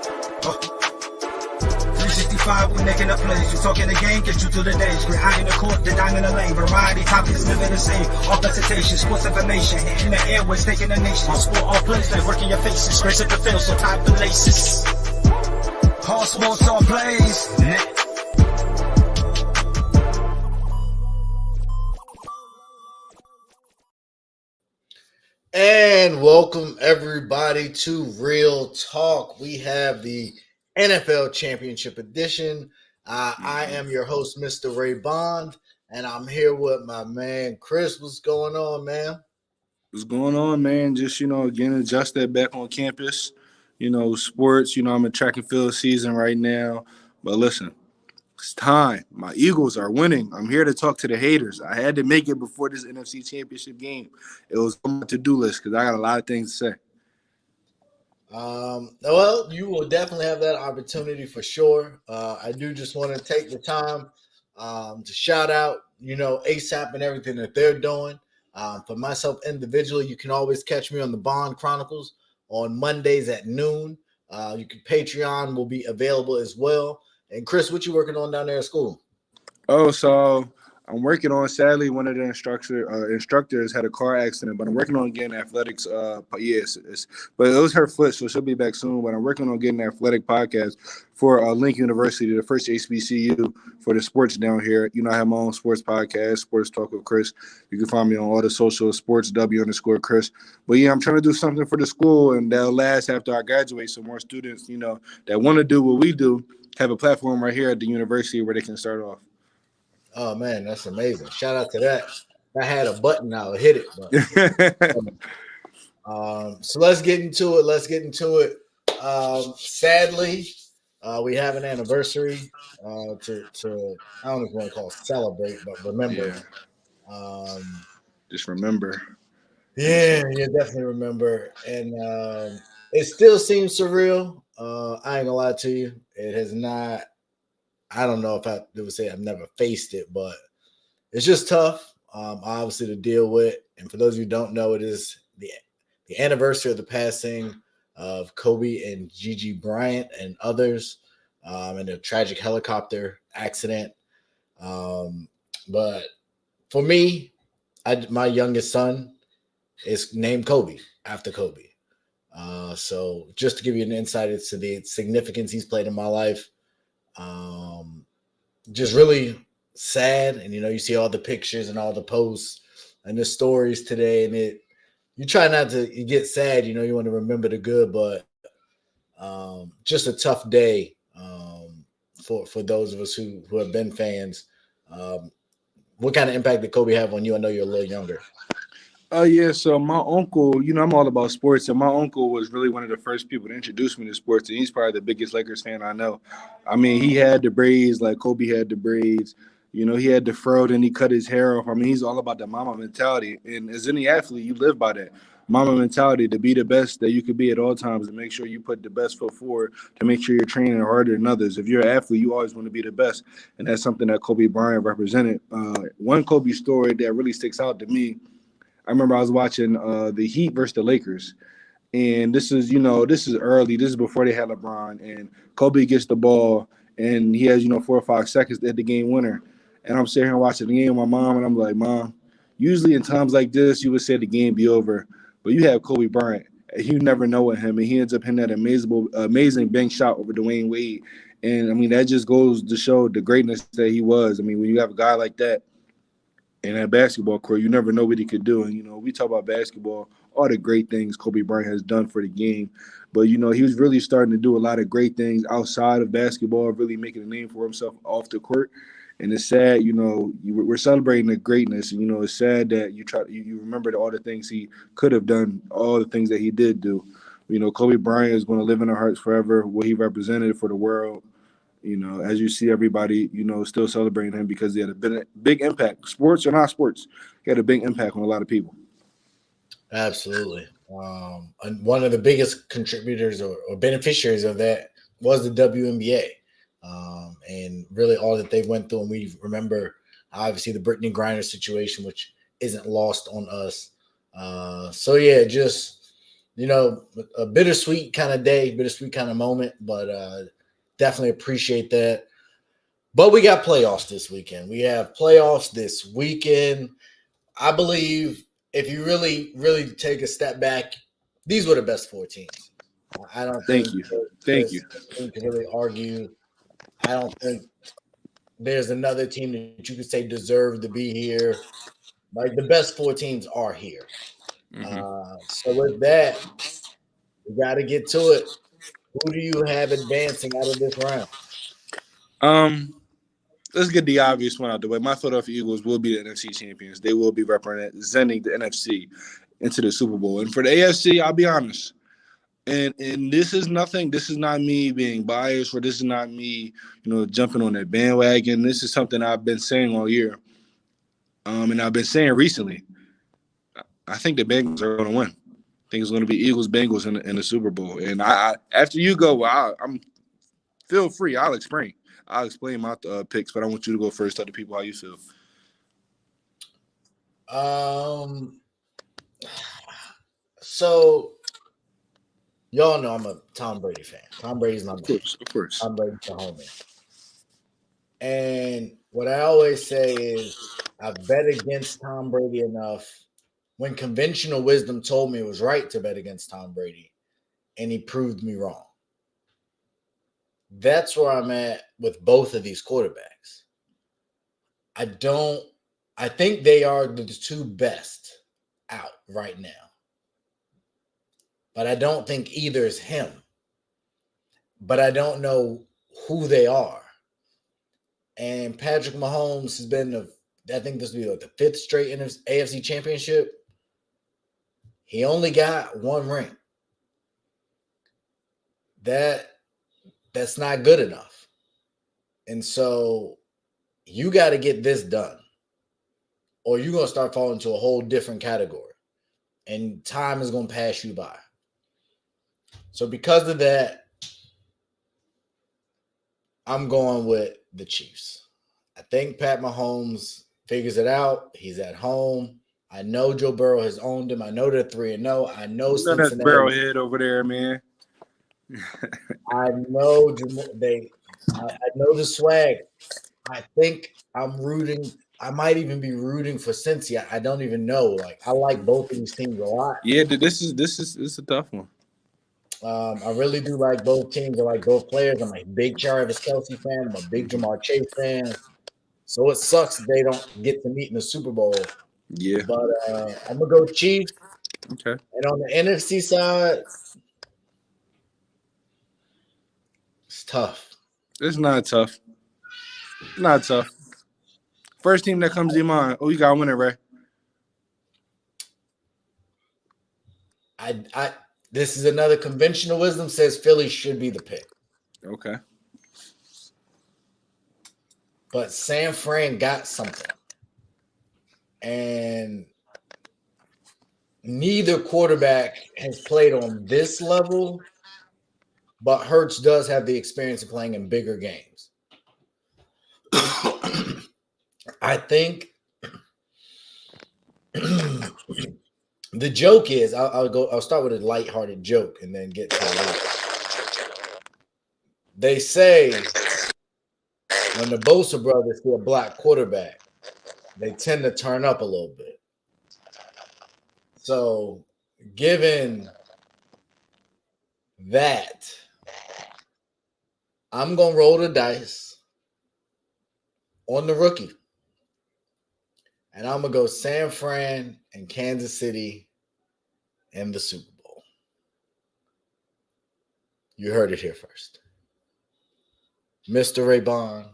365, we making a place. You talking the game, get you through the days. We're high in the court, the dime in the lane. Variety topics, living the same. All presentation, sports information. Hitting the airways, taking the nation. All sport, all plays, like working your faces. Grace at the field, so tie the laces. All sports, all plays. And welcome everybody to Real Talk. We have the NFL Championship Edition. I am your host, Mr. Ray Bond, and I'm here with my man Chris. What's going on, man? What's going on, man? Just, again, adjusted back on campus. Sports, I'm in track and field season right now. But listen, it's time. My Eagles are winning. I'm here to talk to the haters. I had to make it before this NFC Championship game. It was on my to-do list because I got a lot of things to say. Well, you will definitely have that opportunity for sure. I do just want to take the time to shout out, ASAP and everything that they're doing. For myself individually, you can always catch me on the Bond Chronicles on Mondays at noon. Patreon will be available as well. And Chris, what you working on down there at school? Oh, so I'm working on. Sadly, one of the instructors had a car accident, but I'm working on getting athletics. But it was her foot, so she'll be back soon. But I'm working on getting an athletic podcast for Link University, the first HBCU for the sports down here. I have my own sports podcast, Sports Talk with Chris. You can find me on all the social sports W_Chris. But yeah, I'm trying to do something for the school, and that'll last after I graduate, so more students, that want to do what we do, have a platform right here at the university where they can start off. Oh man, that's amazing! Shout out to that. If I had a button, I would hit it. But, so let's get into it. Sadly, we have an anniversary to I don't know if you want to call it celebrate, but remember. Yeah. Just remember. Yeah, definitely remember. And it still seems surreal. I ain't gonna lie to you. It has not. I don't know if I would say I've never faced it, but it's just tough, obviously, to deal with. And for those of you who don't know, it is the anniversary of the passing of Kobe and Gigi Bryant and others in a tragic helicopter accident. But for me, my youngest son is named Kobe after Kobe. So just to give you an insight into the significance he's played in my life. Just really sad, and you see all the pictures and all the posts and the stories today, and you try not to get sad. You want to remember the good, but just a tough day for those of us who have been fans. What kind of impact did Kobe have on you? I know you're a little younger. Yeah, so my uncle, I'm all about sports, and my uncle was really one of the first people to introduce me to sports, and he's probably the biggest Lakers fan I know. I mean, he had the braids like Kobe had the braids. He had the fro, and he cut his hair off. I mean, he's all about the mama mentality, and as any athlete, you live by that mama mentality to be the best that you could be at all times, and make sure you put the best foot forward to make sure you're training harder than others. If you're an athlete, you always want to be the best, and that's something that Kobe Bryant represented. One Kobe story that really sticks out to me, I remember I was watching the Heat versus the Lakers, and this is early. This is before they had LeBron, and Kobe gets the ball, and he has 4 or 5 seconds to hit the game winner. And I'm sitting here watching the game with my mom, and I'm like, Mom, usually in times like this, you would say the game be over, but you have Kobe Bryant. You never know with him, and he ends up hitting that amazing bank shot over Dwayne Wade. And, I mean, that just goes to show the greatness that he was. I mean, when you have a guy like that, in that basketball court, you never know what he could do. And, we talk about basketball, all the great things Kobe Bryant has done for the game. But, he was really starting to do a lot of great things outside of basketball, really making a name for himself off the court. And it's sad, we're celebrating the greatness. And, it's sad that you remember all the things he could have done, all the things that he did do. Kobe Bryant is going to live in our hearts forever, what he represented for the world. As you see everybody, still celebrating him because he had a big impact. Sports or not sports, he had a big impact on a lot of people. Absolutely. And one of the biggest contributors or beneficiaries of that was the WNBA. And really all that they went through. And we remember, obviously, the Brittany Griner situation, which isn't lost on us. So, yeah, just you know, a bittersweet kind of day, bittersweet kind of moment, but definitely appreciate that. But we got playoffs this weekend. We have playoffs this weekend. I believe if you really, really take a step back, these were the best four teams. I don't Thank think you. Thank there's you. anything to really argue. I don't think there's another team that you could say deserved to be here. Like the best four teams are here. Hmm. So with that, we got to get to it. Who do you have advancing out of this round? Um, let's get the obvious one out the way. My Philadelphia Eagles will be the NFC champions. They will be representing the NFC into the Super Bowl. And for the AFC, I'll be honest. And this is nothing. This is not me being biased, or this is not me, jumping on that bandwagon. This is something I've been saying all year. And I've been saying recently. I think the Bengals are going to win. I think it's going to be Eagles Bengals in the Super Bowl. And I after you go, well, I'm feel free. I'll explain. I'll explain my picks, but I want you to go first. Tell the people how you feel. Um, so y'all know I'm a Tom Brady fan. Tom Brady's my Of man. course, of course. Tom Brady's the homie. And what I always say is I've bet against Tom Brady enough when conventional wisdom told me it was right to bet against Tom Brady, and he proved me wrong. That's where I'm at with both of these quarterbacks. I think they are the two best out right now. But I don't think either is him. But I don't know who they are. And Patrick Mahomes has been I think this will be like the fifth straight AFC championship. He only got one ring. That's not good enough. And so you got to get this done, or you're going to start falling into a whole different category, and time is going to pass you by. So because of that, I'm going with the Chiefs. I think Pat Mahomes figures it out. He's at home. I know Joe Burrow has owned him. I know they're 3-0. I know You know that Cincinnati. barrelhead over there, man. I know I know the swag. I think I'm rooting. I might even be rooting for Cincy. I don't even know. Like I like both of these teams a lot. Yeah, this is a tough one. I really do like both teams. I like both players. I'm a big Travis Kelce fan. I'm a big Jamar Chase fan. So it sucks that they don't get to meet in the Super Bowl. Yeah. But I'm gonna go Chiefs. Okay. And on the NFC side, it's tough. It's not tough. Not tough. First team that comes to your mind. Oh, you got to win it, right? This is another conventional wisdom says Philly should be the pick. Okay. But San Fran got something. And neither quarterback has played on this level, but Hurts does have the experience of playing in bigger games. I think the joke is I'll start with a lighthearted joke and then get to it. They say when the Bosa brothers see a black quarterback, they tend to turn up a little bit. So, given that, I'm going to roll the dice on the rookie. And I'm going to go San Fran and Kansas City in the Super Bowl. You heard it here first. Mr. Ray Bond,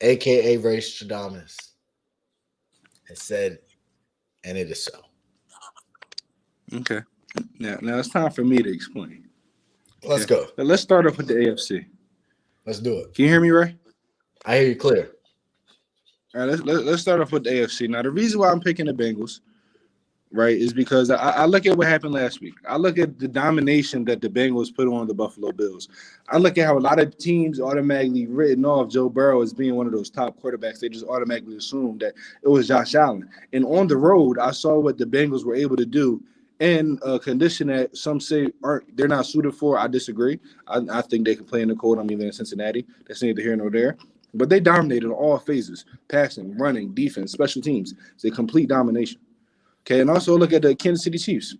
a.k.a. Ray Stradamus, has said, and it is so. Okay. Now it's time for me to explain. Let's go. Let's start off with the AFC. Let's do it. Can you hear me, Ray? I hear you clear. All right, let's start off with the AFC. Now, the reason why I'm picking the Bengals, right, is because I look at what happened last week. I look at the domination that the Bengals put on the Buffalo Bills. I look at how a lot of teams automatically written off Joe Burrow as being one of those top quarterbacks. They just automatically assumed that it was Josh Allen. And on the road, I saw what the Bengals were able to do and a condition that some say they're not suited for. I disagree. I think they can play in the cold. I'm either in Cincinnati. That's neither here nor there. But they dominated in all phases: passing, running, defense, special teams. It's a complete domination. Okay, and also look at the Kansas City Chiefs.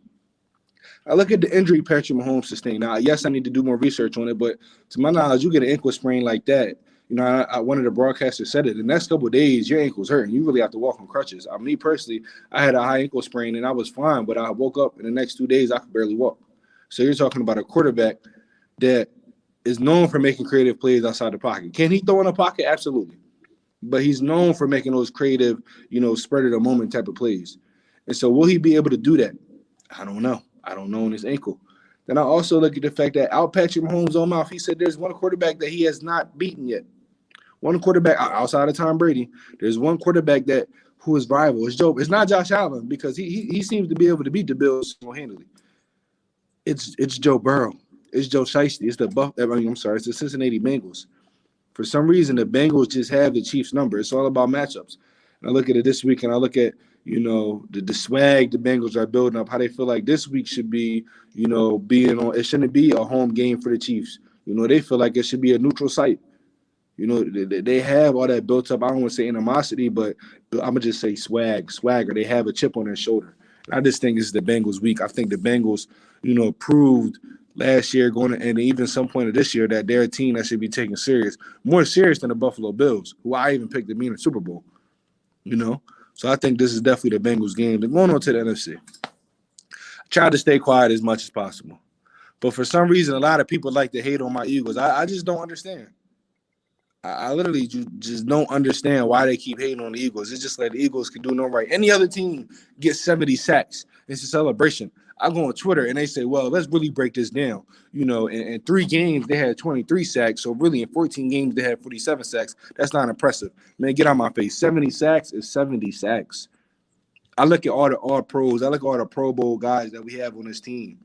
I look at the injury Patrick Mahomes sustained. Now, yes, I need to do more research on it, but to my knowledge, you get an ankle sprain like that. One of the broadcasters said it. The next couple of days, your ankle's hurting. You really have to walk on crutches. Me personally, I had a high ankle sprain and I was fine, but I woke up in the next 2 days, I could barely walk. So you're talking about a quarterback that is known for making creative plays outside the pocket. Can he throw in a pocket? Absolutely. But he's known for making those creative, spread of the moment type of plays. And so will he be able to do that? I don't know. I don't know on his ankle. Then I also look at the fact that out Patrick Mahomes' own mouth, he said there's one quarterback that he has not beaten yet. One quarterback outside of Tom Brady. There's one quarterback who is rival. It's not Josh Allen because he seems to be able to beat the Bills single-handedly. It's Joe Burrow. It's Joe Shiesty. It's the Cincinnati Bengals. For some reason, the Bengals just have the Chiefs' number. It's all about matchups. And I look at it this week, and I look at the swag the Bengals are building up, how they feel like this week should be, being on. It shouldn't be a home game for the Chiefs. They feel like it should be a neutral site. They have all that built up. I don't want to say animosity, but I'm gonna just say swagger. They have a chip on their shoulder. And I just think this is the Bengals' week. I think the Bengals, proved last year, and even some point of this year, that they're a team that should be taken more serious than the Buffalo Bills, who I even picked to be in the Super Bowl. So I think this is definitely the Bengals game. They're going on to the NFC. I tried to stay quiet as much as possible, but for some reason, a lot of people like to hate on my Eagles. I just don't understand. I literally just don't understand why they keep hating on the Eagles. It's just like the Eagles can do no right. Any other team gets 70 sacks. It's a celebration. I go on Twitter and they say, well, let's really break this down. In 3 games, they had 23 sacks. So really in 14 games, they had 47 sacks. That's not impressive. Man, get out my face. 70 sacks is 70 sacks. I look at all the All-Pros. I look at all the Pro Bowl guys that we have on this team.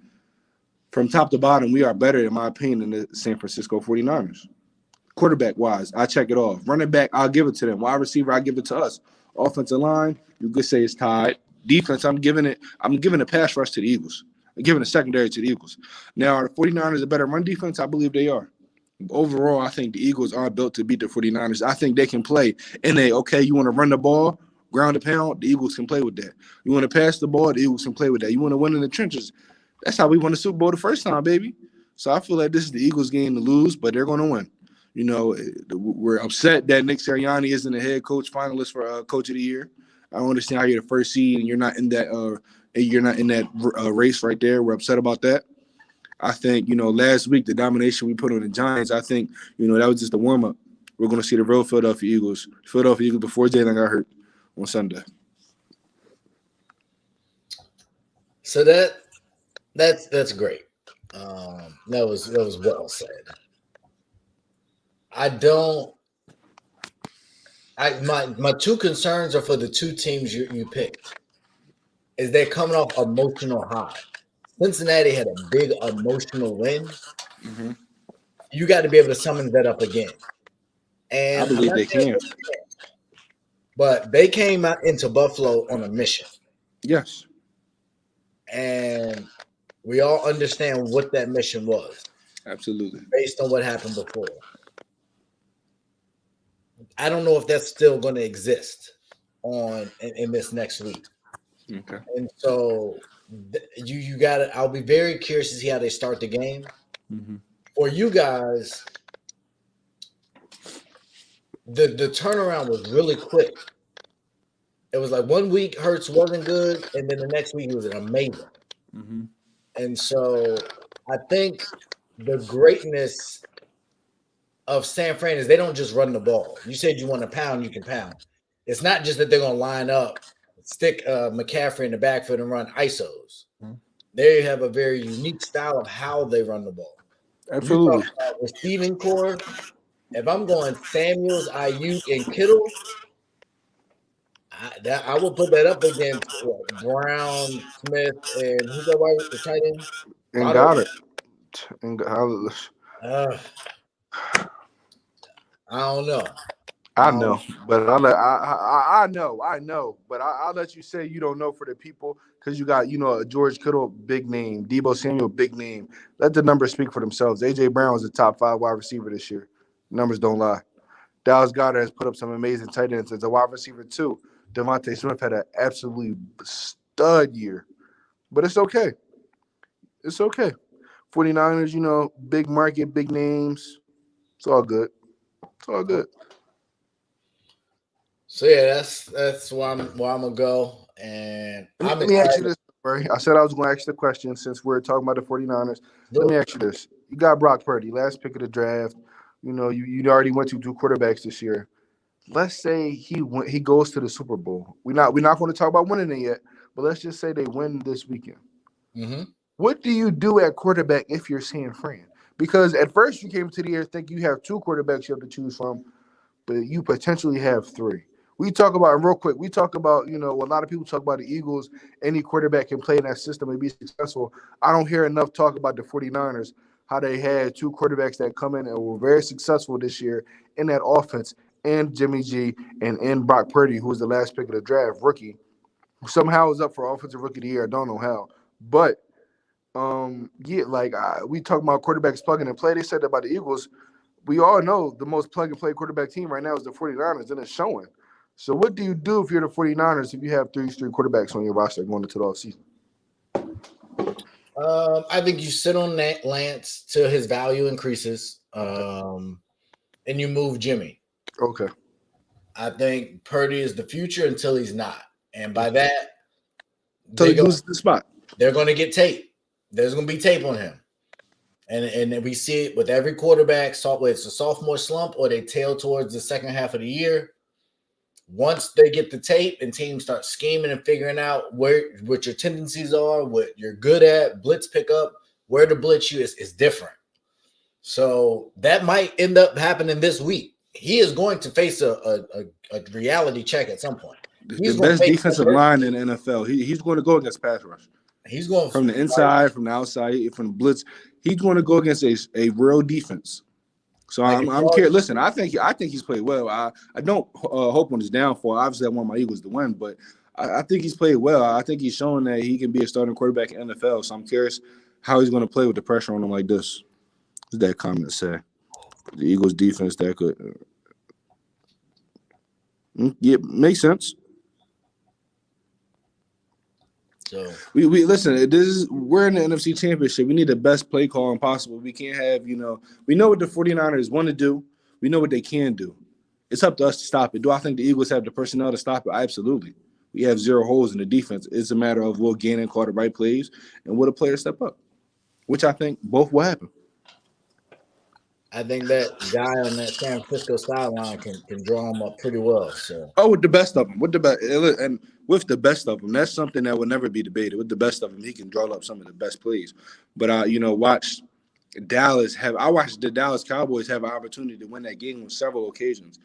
From top to bottom, we are better, in my opinion, than the San Francisco 49ers. Quarterback-wise, I check it off. Running back, I'll give it to them. Wide receiver, I give it to us. Offensive line, you could say it's tied. Defense, I'm giving a pass rush to the Eagles. I'm giving a secondary to the Eagles. Now, are the 49ers a better run defense? I believe they are. Overall, I think the Eagles are built to beat the 49ers. I think they can play in you want to run the ball, ground and pound, the Eagles can play with that. You want to pass the ball, the Eagles can play with that. You want to win in the trenches. That's how we won the Super Bowl the first time, baby. So I feel like this is the Eagles' game to lose, but they're going to win. We're upset that Nick Sirianni isn't a head coach finalist for Coach of the Year. I don't understand how you're the first seed and you're not in that race right there. We're upset about that. I think last week the domination we put on the Giants. I think that was just a warm up. We're going to see the real Philadelphia Eagles before Jalen got hurt on Sunday. So that's great. That was well said. My 2 concerns are for the 2 teams you picked. Is they're coming off emotional high. Cincinnati had a big emotional win. Mm-hmm. You got to be able to summon that up again. And I believe they can. But they came out into Buffalo on a mission. Yes. And we all understand what that mission was. Absolutely. Based on what happened before. I don't know if that's still going to exist in this next week. Okay. And so you got to. I'll be very curious to see how they start the game. Mm-hmm. For you guys, the turnaround was really quick. It was like 1 week Hurts wasn't good, and then the next week he was amazing. Mm-hmm. And so I think the greatness of San Fran is they don't just run the ball. You said you want to pound, you can pound. It's not just that they're going to line up, stick McCaffrey in the backfield and run ISOs. Mm-hmm. They have a very unique style of how they run the ball. Absolutely. Receiving core, if I'm going Samuels, Ayuk, and Kittle, I will put that up against Brown, Smith, and who's that the tight end? And got it. And I don't know. I know, but I know, but I'll let you say you don't know for the people because you got a George Kittle big name, Debo Samuel big name. Let the numbers speak for themselves. AJ Brown was a top 5 wide receiver this year. Numbers don't lie. Dallas Goedert has put up some amazing tight ends as a wide receiver too. Devontae Smith had an absolutely stud year, but it's okay. It's okay. 49ers, big market, big names. It's all good. It's all good. So yeah, that's where I'm gonna go, and Let I'm me ask you excited. this, Barry. I said I was going to ask you the question since we're talking about the 49ers. Let me Look, ask you this. You got Brock Purdy, last pick of the draft. You already went to 2 quarterbacks this year. Let's say he goes to the Super Bowl. We're not going to talk about winning it yet, but let's just say they win this weekend. mhm. What do you do at quarterback if you're San Fran? Because at first you came to the year thinking you have 2 quarterbacks you have to choose from, but you potentially have 3. We talk about real quick. We talk about a lot of people talk about the Eagles. Any quarterback can play in that system and be successful. I don't hear enough talk about the 49ers, how they had 2 quarterbacks that come in and were very successful this year in that offense, and Jimmy G and Brock Purdy, who was the last pick of the draft, rookie, who somehow is up for offensive rookie of the year. I don't know how, but yeah, we talk about quarterbacks plugging and play. They said that about the Eagles. We all know the most plug and play quarterback team right now is the 49ers, and it's showing. So what do you do if you're the 49ers if you have three quarterbacks on your roster going into the offseason? I think you sit on Lance till his value increases, and you move Jimmy. Okay. I think Purdy is the future until he's not, and by that, Until he loses the spot. they're going to get tape. There's going to be tape on him, and we see it with every quarterback. Whether it's a sophomore slump or they tail towards the second half of the year. Once they get the tape and teams start scheming and figuring out what your tendencies are, what you're good at, blitz pickup, where to blitz you is different. So that might end up happening this week. He is going to face a reality check at some point. The best defensive line in the NFL. He's going to go against pass rush. He's going from the inside, from the outside, from the blitz. He's going to go against a real defense. So I'm curious. Listen, I think he's played well. I don't hope on his downfall. Obviously, I want my Eagles to win, but I think he's played well. I think he's shown that he can be a starting quarterback in the NFL. So I'm curious how he's going to play with the pressure on him like this. What's that comment say? The Eagles defense that could. Yeah, makes sense. So we listen. We're in the NFC Championship. We need the best play calling possible. We can't have we know what the 49ers want to do. We know what they can do. It's up to us to stop it. Do I think the Eagles have the personnel to stop it? Absolutely. We have 0 holes in the defense. It's a matter of will Gannon call the right plays and will the players step up, which I think both will happen. I think that guy on that San Francisco sideline can draw him up pretty well. So with the best of them, with the best of them, that's something that will never be debated. With the best of them, he can draw up some of the best plays. But I watched the Dallas Cowboys have an opportunity to win that game on several occasions.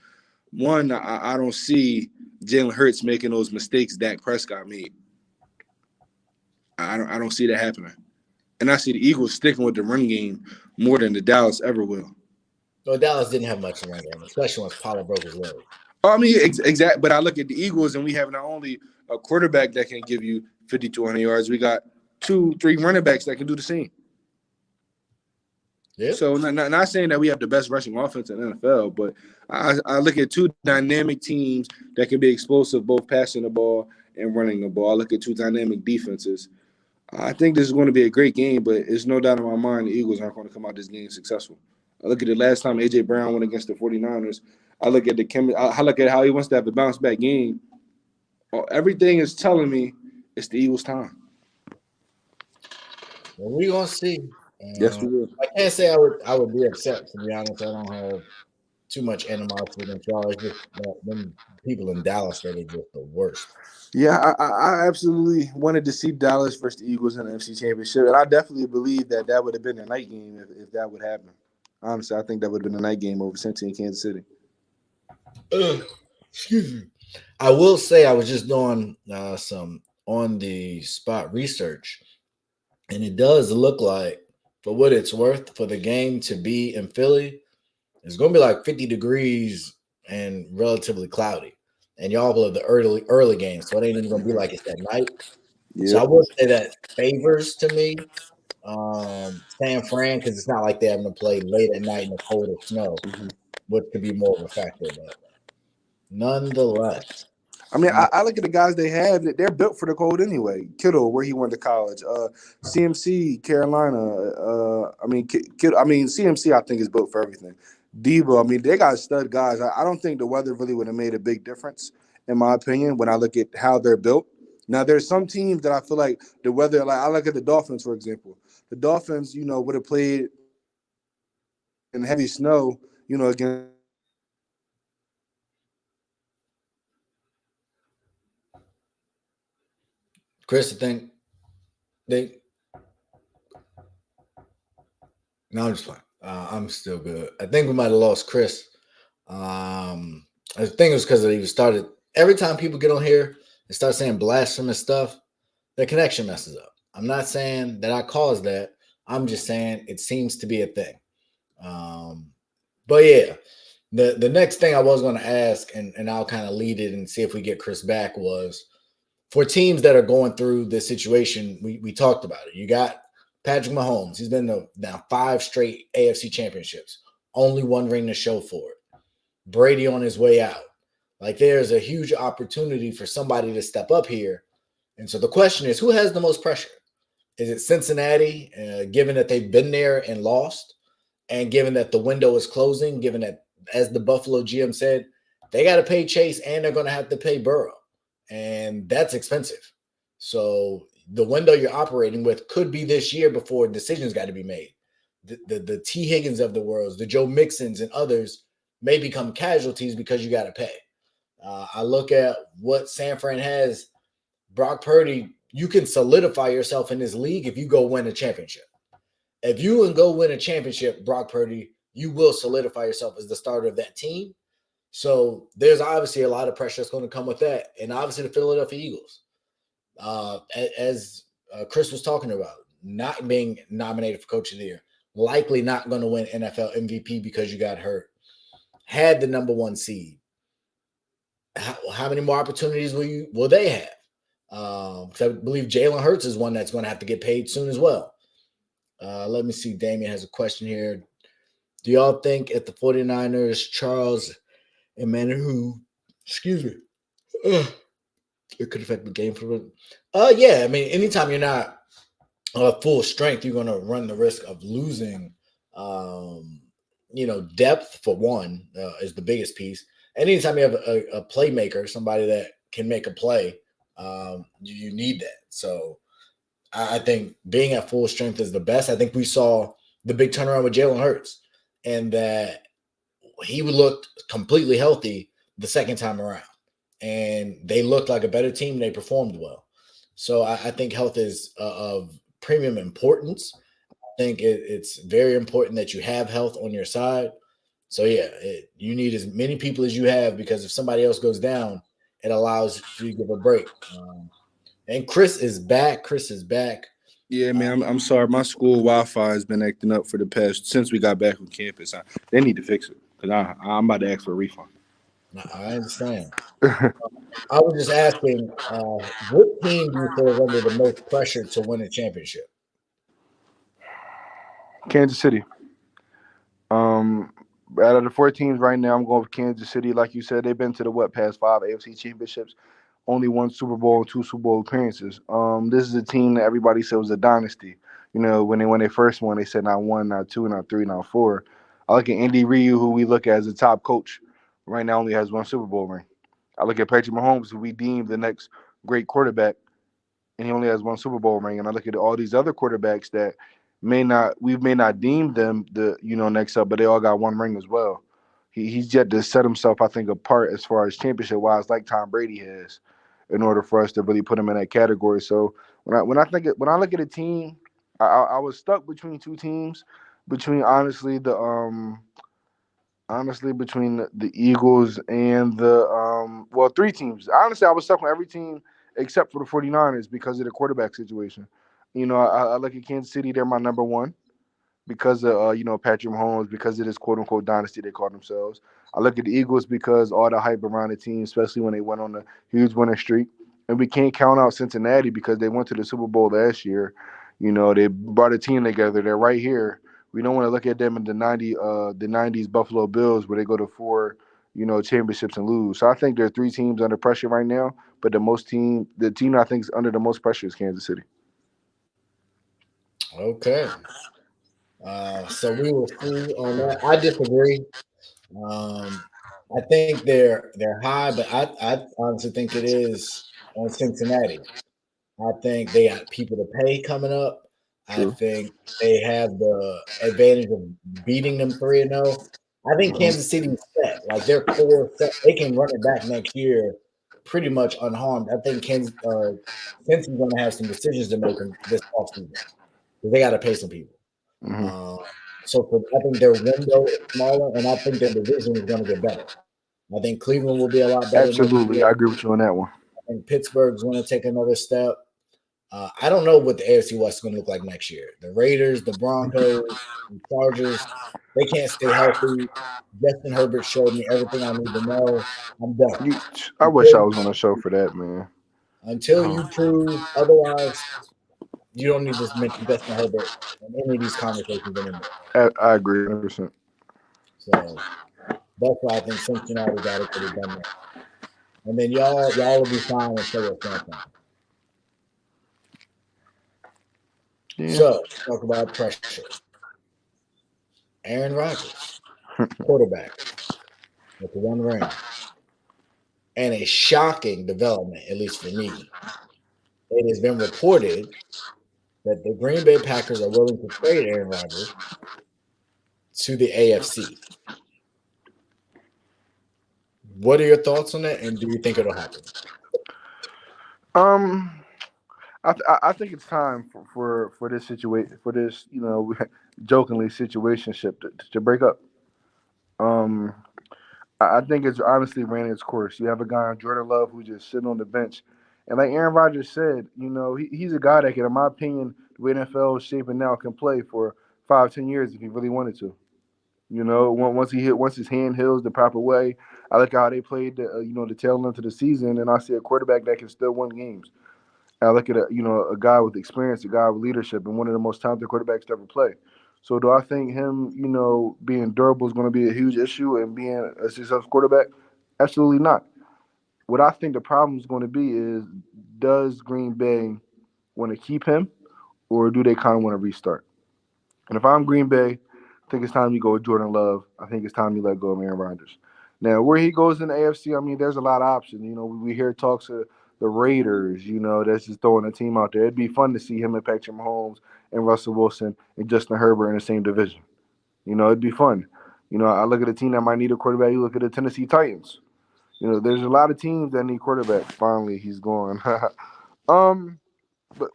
One, I don't see Jalen Hurts making those mistakes Dak Prescott made. I don't see that happening. And I see the Eagles sticking with the run game more than the Dallas ever will. Well, Dallas didn't have much in that game, especially once Pollard broke his leg. I mean, exactly. But I look at the Eagles, and we have not only a quarterback that can give you 5,200 yards, we got 2-3 running backs that can do the same. Yeah. So not saying that we have the best rushing offense in the NFL, but I look at 2 dynamic teams that can be explosive, both passing the ball and running the ball. I look at 2 dynamic defenses. I think this is going to be a great game, but there's no doubt in my mind the Eagles aren't going to come out this game successful. I look at the last time A.J. Brown went against the 49ers. I look at how he wants to have a bounce-back game. Everything is telling me it's the Eagles' time. Well, we're going to see. Yes, we will. I can't say I would be upset, to be honest. I don't have too much animosity against y'all. It's just that them people in Dallas that are just the worst. Yeah, I absolutely wanted to see Dallas versus the Eagles in the NFC Championship, and I definitely believe that would have been a night game if that would happen. Honestly, I think that would have been a night game over Cincy and Kansas City. Excuse me. I will say I was just doing some on-the-spot research, and it does look like, for what it's worth, for the game to be in Philly, it's going to be like 50 degrees and relatively cloudy. And y'all play the early games, so it ain't even gonna be like it's at night. So Yeah. I would say that favors to me San Fran because it's not like they're having to play late at night in the cold or snow, which could be more of a factor. But nonetheless, I mean, uh, I look at the guys they have; they're built for the cold anyway. Kittle, where he went to college, CMC, Carolina. CMC, I think is built for everything. Debo, I mean, they got stud guys. I don't think the weather really would have made a big difference, in my opinion, when I look at how they're built. Now, there's some teams that I feel like the weather, like I look at the Dolphins, for example. The Dolphins, would have played in heavy snow, against Chris, I think they. No, I'm just playing. I'm still good. I think we might have lost Chris. I think it was because he started. Every time people get on here and start saying blasphemous stuff, the connection messes up. I'm not saying that I caused that. I'm just saying it seems to be a thing. Um, but yeah, the next thing I was going to ask, and I'll kind of lead it and see if we get Chris back, was for teams that are going through this situation. We talked about it. You got Patrick Mahomes. He's been to now 5 straight AFC championships. Only one ring to show for it. Brady on his way out. Like there's a huge opportunity for somebody to step up here. And so the question is, who has the most pressure? Is it Cincinnati, given that they've been there and lost, and given that the window is closing, given that, as the Buffalo GM said, they got to pay Chase and they're going to have to pay Burrow, and that's expensive. So the window you're operating with could be this year before decisions got to be made. The T. Higgins of the world, the Joe Mixons and others may become casualties because you got to pay. I look at what San Fran has. Brock Purdy, you can solidify yourself in this league if you go win a championship. If you can go win a championship, Brock Purdy, you will solidify yourself as the starter of that team. So there's obviously a lot of pressure that's going to come with that. And obviously the Philadelphia Eagles, as Chris was talking about, not being nominated for Coach of the Year, likely not going to win NFL MVP because you got hurt, had the number 1 seed. How many more opportunities will they have? Because I believe Jalen Hurts is one that's going to have to get paid soon as well. Let me see. Damien has a question here. Do y'all think if the 49ers, Charles and Manu, excuse me, it could affect the game for them? Yeah. I mean, anytime you're not full strength, you're going to run the risk of losing, depth for one is the biggest piece. And anytime you have a playmaker, somebody that can make a play, you need that. So I think being at full strength is the best. I think we saw the big turnaround with Jalen Hurts and that he looked completely healthy the second time around. And they looked like a better team. They performed well. So I think health is of premium importance. I think it's very important that you have health on your side. So yeah, you need as many people as you have because if somebody else goes down, it allows you to give a break. And Chris is back. Chris is back. Yeah, man, I'm sorry. My school Wi-Fi has been acting up for the past since we got back on campus. They need to fix it because I'm about to ask for a refund. I understand. I was just asking, what team do you feel is under the most pressure to win a championship? Kansas City. Um, Out of the 4 teams right now, I'm going with Kansas City. Like you said, they've been to the past 5 AFC championships, only 1 Super Bowl and 2 Super Bowl appearances. This is a team that everybody said was a dynasty. When they first won, they said not 1, not 2, not 3, not 4. I look at Andy Reid, who we look at as a top coach. Right now, only has 1 Super Bowl ring. I look at Patrick Mahomes, who we deemed the next great quarterback, and he only has 1 Super Bowl ring. And I look at all these other quarterbacks that we may not deem them the next up, but they all got 1 ring as well. He's yet to set himself, I think, apart as far as championship wise, like Tom Brady has, in order for us to really put him in that category. So when I look at a team, I was stuck between 2 teams, between between the Eagles and the 3 teams. Honestly, I was stuck on every team except for the 49ers because of the quarterback situation. I look at Kansas City, they're my number 1. because of Patrick Mahomes, because of this quote unquote dynasty they call themselves. I look at the Eagles because all the hype around the team, especially when they went on a huge winning streak. And we can't count out Cincinnati because they went to the Super Bowl last year. They brought a team together. They're right here. We don't want to look at them in the '90s Buffalo Bills where they go to four championships and lose. So I think there are three teams under pressure right now, but the team I think is under the most pressure is Kansas City. Okay. So we will see on that. I disagree. Um, I think they're high, but I honestly think it is on Cincinnati. I think they got people to pay coming up. I True. think they have the advantage of beating them 3-0. I think Mhm. Kansas City's set. Like they're core set. They can run it back next year pretty much unharmed. I think Cincy's going to have some decisions to make in this offseason because they got to pay some people. Mhm. Um, I think their window is smaller, and I think their division is going to get better. I think Cleveland will be a lot better next Absolutely, year. I agree with you on that one. I think Pittsburgh's going to take another step. I don't know what the AFC West is going to look like next year. The Raiders, the Broncos, the Chargers, they can't stay healthy. Justin Herbert showed me everything I need to know. I'm done. You, I wish I Until was on the show for that, man. until Oh, you prove otherwise, you don't need to mention Justin Herbert in any of these conversations anymore. I agree 100%. So that's why I think Cincinnati got to get it done now. And then y'all will be fine and so will San Fran. Yeah. So talk about pressure. Aaron Rodgers, quarterback with the one ring. And a shocking development, at least for me. It has been reported that the Green Bay Packers are willing to trade Aaron Rodgers to the AFC. What are your thoughts on that, and do you think it'll happen? Um, I think it's time for this situation for this jokingly situationship to break up. Um, I think it's honestly ran its course. You have a guy, Jordan Love, who's just sitting on the bench. And like Aaron Rodgers said, he's a guy that can, in my opinion, the way NFL is shaping now, can play for 5, 10 years if he really wanted to. Once his hand heals the proper way. I look how they played the tail end of the season, and I see a quarterback that can still win games. I look at a guy with experience, a guy with leadership, and one of the most talented quarterbacks to ever play. So do I think him, being durable is going to be a huge issue and being a successful quarterback? Absolutely not. What I think the problem is going to be is, does Green Bay want to keep him, or do they kind of want to restart? And if I'm Green Bay, I think it's time you go with Jordan Love. I think it's time you let go of Aaron Rodgers. Now, where he goes in the AFC, I mean, there's a lot of options. We hear talks of the Raiders, that's just throwing a team out there. It'd be fun to see him and Patrick Mahomes and Russell Wilson and Justin Herbert in the same division. It'd be fun. I look at a team that might need a quarterback. You look at the Tennessee Titans. There's a lot of teams that need quarterbacks. Finally, he's gone. um,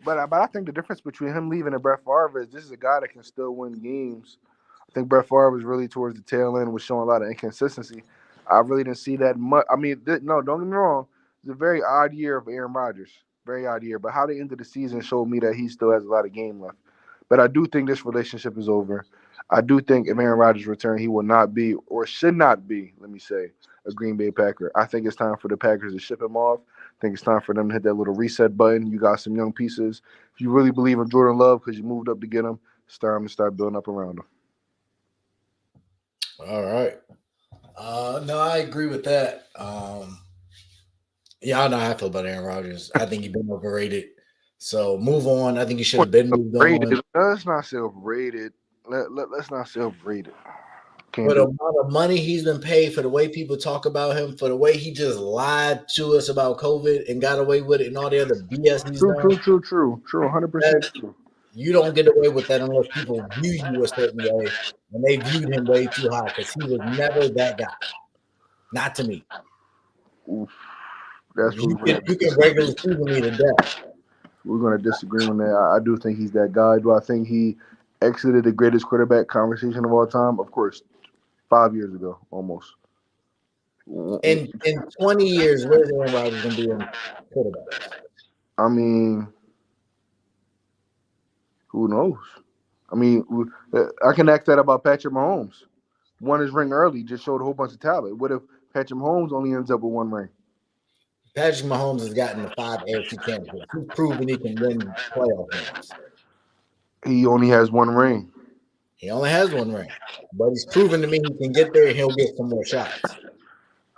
but I think the difference between him leaving and Brett Favre is this is a guy that can still win games. I think Brett Favre was really towards the tail end, was showing a lot of inconsistency. I really didn't see that much. I mean, no, don't get me wrong. It's a very odd year of Aaron Rodgers, very odd year. But how they ended the season showed me that he still has a lot of game left. But I do think this relationship is over. I do think if Aaron Rodgers returns, he will not be, or should not be, let me say, a Green Bay Packer. I think it's time for the Packers to ship him off. I think it's time for them to hit that little reset button. You got some young pieces. If you really believe in Jordan Love because you moved up to get him, it's time to start building up around him. All right. No, I agree with that. Yeah, I know how I feel about Aaron Rodgers. I think he's been overrated. So move on. I think he should have been moved on. Overrated. Let's not say overrated. Let's not say overrated. For Can't the do amount of money he's been paid, for the way people talk about him, for the way he just lied to us about COVID and got away with it and all the other BS it. he's True, done, true, true, true. True, 100% that true. you don't get away with that unless people view you a certain way. And they viewed him way too high because he was never that guy. Not to me. Oof. That's what You can regular season me to death. we're going to disagree on that. I do think he's that guy. Do I think he exited the greatest quarterback conversation of all time? Of course, 5 years ago, almost. In 20 years, where's Aaron Rodgers gonna be in quarterbacks? I mean, who knows? I mean, I can ask that about Patrick Mahomes. Won his ring early, just showed a whole bunch of talent. What if Patrick Mahomes only ends up with one ring? Patrick Mahomes has gotten the 5 AFC championships. He's proven he can win playoff games. He only has one ring. He only has one ring, but he's proven to me he can get there and he'll get some more shots.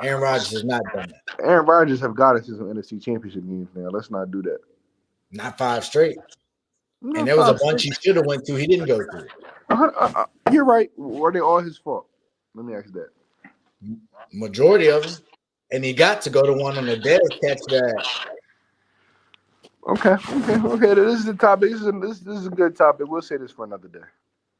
Aaron Rodgers has not done that. Aaron Rodgers have got us to some NFC Championship games now. Let's not do that. Not 5 straight. No, And there was a bunch he should have went to. He didn't go to. You're right. Were they all his fault? Let me ask that. Majority of them. And he got to go to one on the dead catch that. Okay. This is the topic. This is a good topic. We'll say this for another day.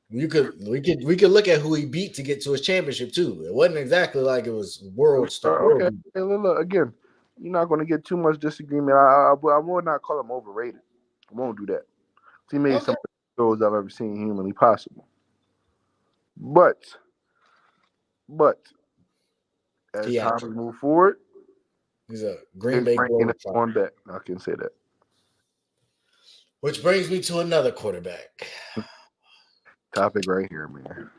We could look at who he beat to get to his championship too. It wasn't exactly like it was world star. Okay. Hey, look, again, you're not going to get too much disagreement. I will not call him overrated. I won't do that. He made some of the throws I've ever seen humanly possible. But as time move forward, he's a Green Bay quarterback. On back. I can say that. Which brings me to another quarterback. Topic right here, man.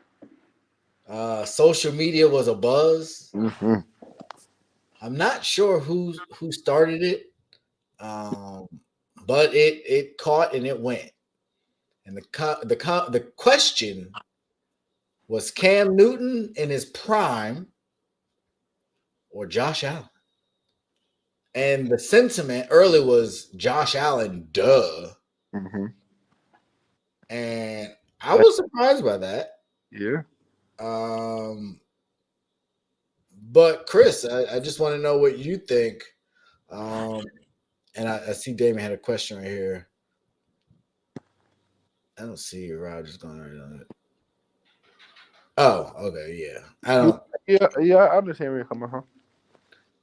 Social media was a buzz. Mm-hmm. I'm not sure who started it, but it caught and it went. And the question was Cam Newton in his prime or Josh Allen? And the sentiment early was Josh Allen, duh. Mm-hmm. And I was surprised by that. Yeah. But Chris, I just want to know what you think. And I see Damon had a question right here. I don't see Rodgers going right on it. Oh, okay, yeah. I don't. Yeah. I understand where you're coming from.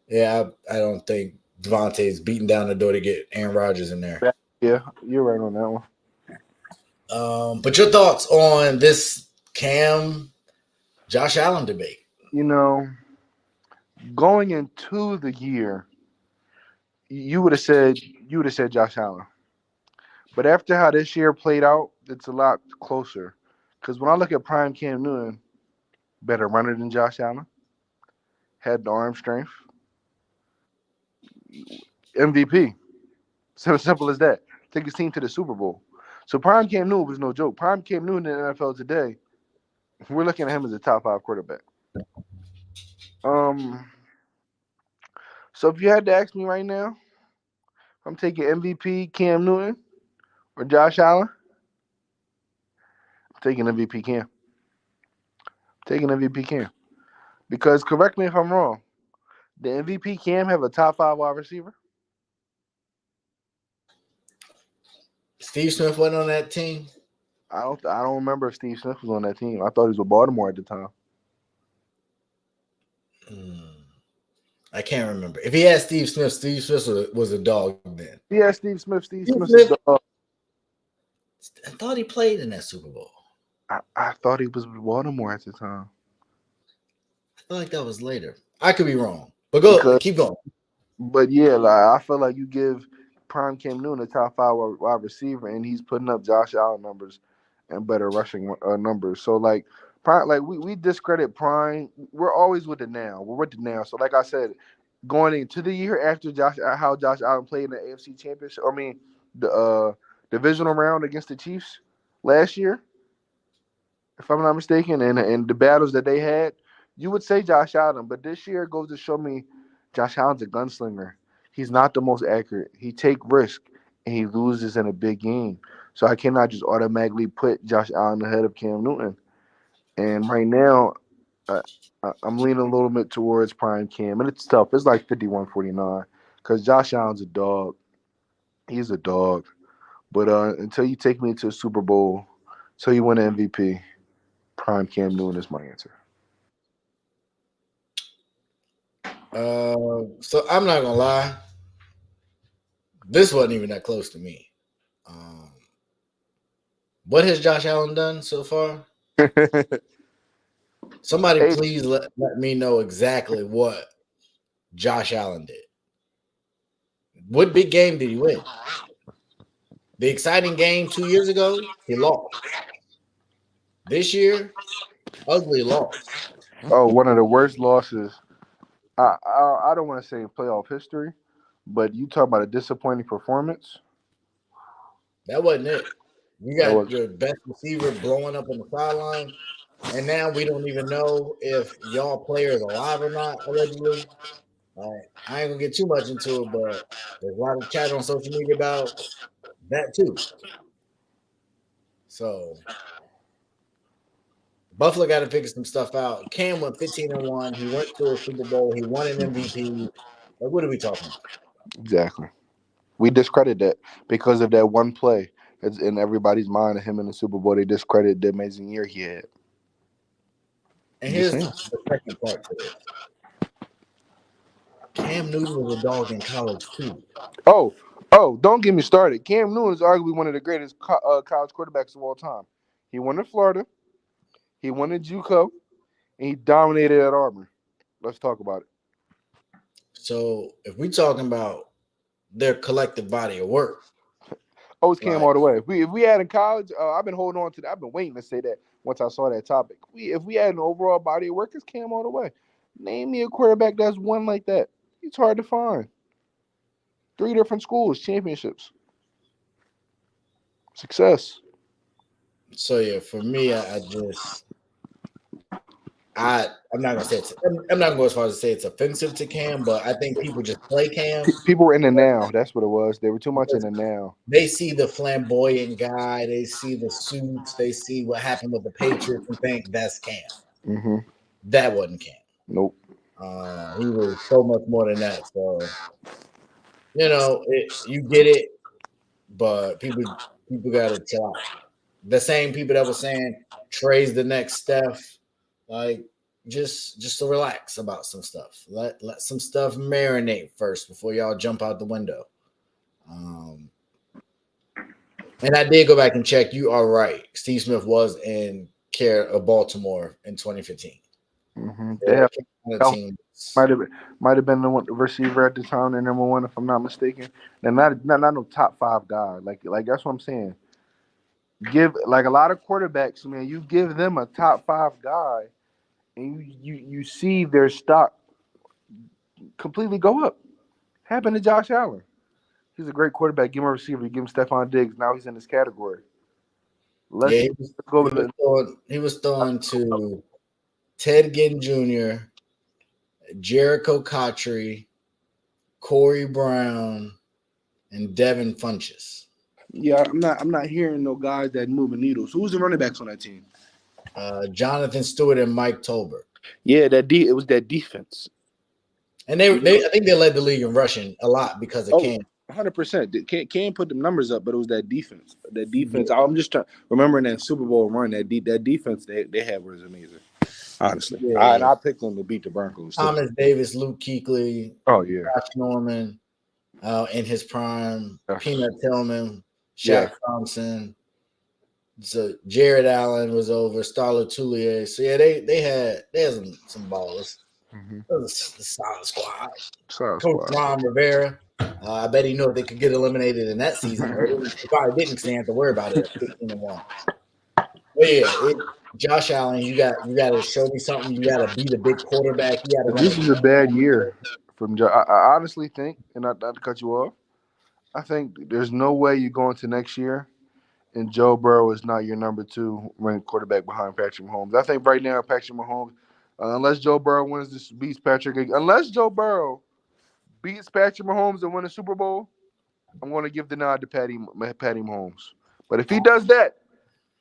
Yeah, I don't think Devontae's beating down the door to get Aaron Rodgers in there. Yeah, you're right on that one. But your thoughts on this Cam Josh Allen debate? You know, going into the year, you would have said Josh Allen. But after how this year played out, it's a lot closer. Because when I look at prime Cam Newton, better runner than Josh Allen, had the arm strength, MVP. So simple as that. Take his team to the Super Bowl. So prime Cam Newton was no joke. Prime Cam Newton in the NFL today, we're looking at him as a top 5 quarterback. So if you had to ask me right now, I'm taking MVP Cam Newton or Josh Allen. I'm taking MVP Cam. Because correct me if I'm wrong, the MVP Cam have a top 5 wide receiver? Steve Smith wasn't on that team. I don't remember if Steve Smith was on that team. I thought he was with Baltimore at the time. I can't remember. If he had Steve Smith was a dog then. Yeah, Steve Smith is a dog. I thought he played in that Super Bowl. I thought he was with Baltimore at the time. I feel like that was later. I could be wrong. But keep going. But yeah, I feel like you give prime Cam Newton a top 5 wide receiver, and he's putting up Josh Allen numbers and better rushing numbers. So we discredit prime. We're always with the now. We're with the now. So like I said, going into the year after how Josh Allen played in the AFC Championship, the divisional round against the Chiefs last year, if I'm not mistaken, and the battles that they had, you would say Josh Allen. But this year goes to show me Josh Allen's a gunslinger. He's not the most accurate. He take risk, and he loses in a big game. So I cannot just automatically put Josh Allen ahead of Cam Newton. And right now, I'm leaning a little bit towards prime Cam. And it's tough. It's like 51-49 because Josh Allen's a dog. He's a dog. But until you take me to a Super Bowl, until you win an MVP, prime Cam Newton is my answer. So I'm not going to lie. This wasn't even that close to me. What has Josh Allen done so far? Somebody please let me know exactly what Josh Allen did. What big game did he win? The exciting game 2 years ago, he lost. This year, ugly loss. Oh, one of the worst losses. I don't want to say in playoff history, but you talk about a disappointing performance. That wasn't it. You That got was your best receiver blowing up on the sideline, and now we don't even know if y'all player is alive or not, allegedly. I ain't gonna get too much into it, but there's a lot of chat on social media about that too. So Buffalo got to figure some stuff out. Cam went 15-1. He went to a Super Bowl. He won an MVP. Like, what are we talking about? exactly. We discredit that because of that one play. It's in everybody's mind of him in the Super Bowl. They discredit the amazing year he had. And I'm just here's saying. the second part to this. Cam Newton was a dog in college too. Oh, don't get me started. Cam Newton is arguably one of the greatest college quarterbacks of all time. He won in Florida. He won in JUCO, and he dominated at Auburn. Let's talk about it. So if we talking about their collective body of work, Oh, it's Cam like all the way. If we had in college, I've been holding on to that. I've been waiting to say that once I saw that topic. If we had an overall body of work, it's Cam all the way. Name me a quarterback that's won like that. It's hard to find. 3 different schools, championships, success. so yeah, for me, I'm not gonna say I'm not gonna go as far as to say it's offensive to Cam, but I think people just play Cam People were in the now. That's what it was. They were too much in because the now. they see the flamboyant guy, they see the suits, they see what happened with the Patriots and think that's Cam. Mm-hmm. That wasn't Cam. Nope. He was so much more than that. So you get it, but people got to chill out. The same people that were saying Trey's the next Steph, like just to relax about some stuff. Let some stuff marinate first before y'all jump out the window. And I did go back and check. You are right. Steve Smith was in care of Baltimore in 2015. Mm-hmm. The That team. might have been the receiver at the time, the number one, if I'm not mistaken. And not no top 5 guy. Like that's what I'm saying. Give like a lot of quarterbacks, man. You give them a top 5 guy, and you see their stock completely go up. Happened to Josh Allen. He's a great quarterback. Give him a receiver. You give him Stephon Diggs. Now he's in this category. Yeah, Let's he go he with was the. throwing, he was throwing to Ted Ginn Jr., Jericho Cotchery, Corey Brown, and Devin Funches. Yeah, I'm not hearing no guys that moving needles. Who's the running backs on that team? Jonathan Stewart and Mike Tolbert. Yeah, it was that defense. And they I think they led the league in rushing a lot because of Oh, Cam. 100%. Can't put the numbers up, but it was that defense. That defense. Yeah, I'm just remembering that Super Bowl run. That defense they had was amazing. Honestly, and yeah. I picked them to beat the Broncos too. Thomas Davis, Luke Kuechly, Oh yeah, Josh Norman in his prime, yes, Peanut Tillman, yeah. Shaq Thompson. So Jared Allen was over, Starla Toulier. So yeah, they had some ballers. Mm-hmm. It was a solid squad. Solid Coach squad. Ron Rivera. I bet he knew if they could get eliminated in that season. Or they probably didn't because they had to worry about it at 15-1. But yeah, Josh Allen, you got to show me something. You got to be the big quarterback. You got to run This is a bad year from Joe. I honestly think, and not to cut you off, I think there's no way you go into next year and Joe Burrow is not your number 2 ranked quarterback behind Patrick Mahomes. I think right now Patrick Mahomes, unless Joe Burrow wins this unless Joe Burrow beats Patrick Mahomes and win a Super Bowl, I'm going to give the nod to Patty Mahomes. But if he does that,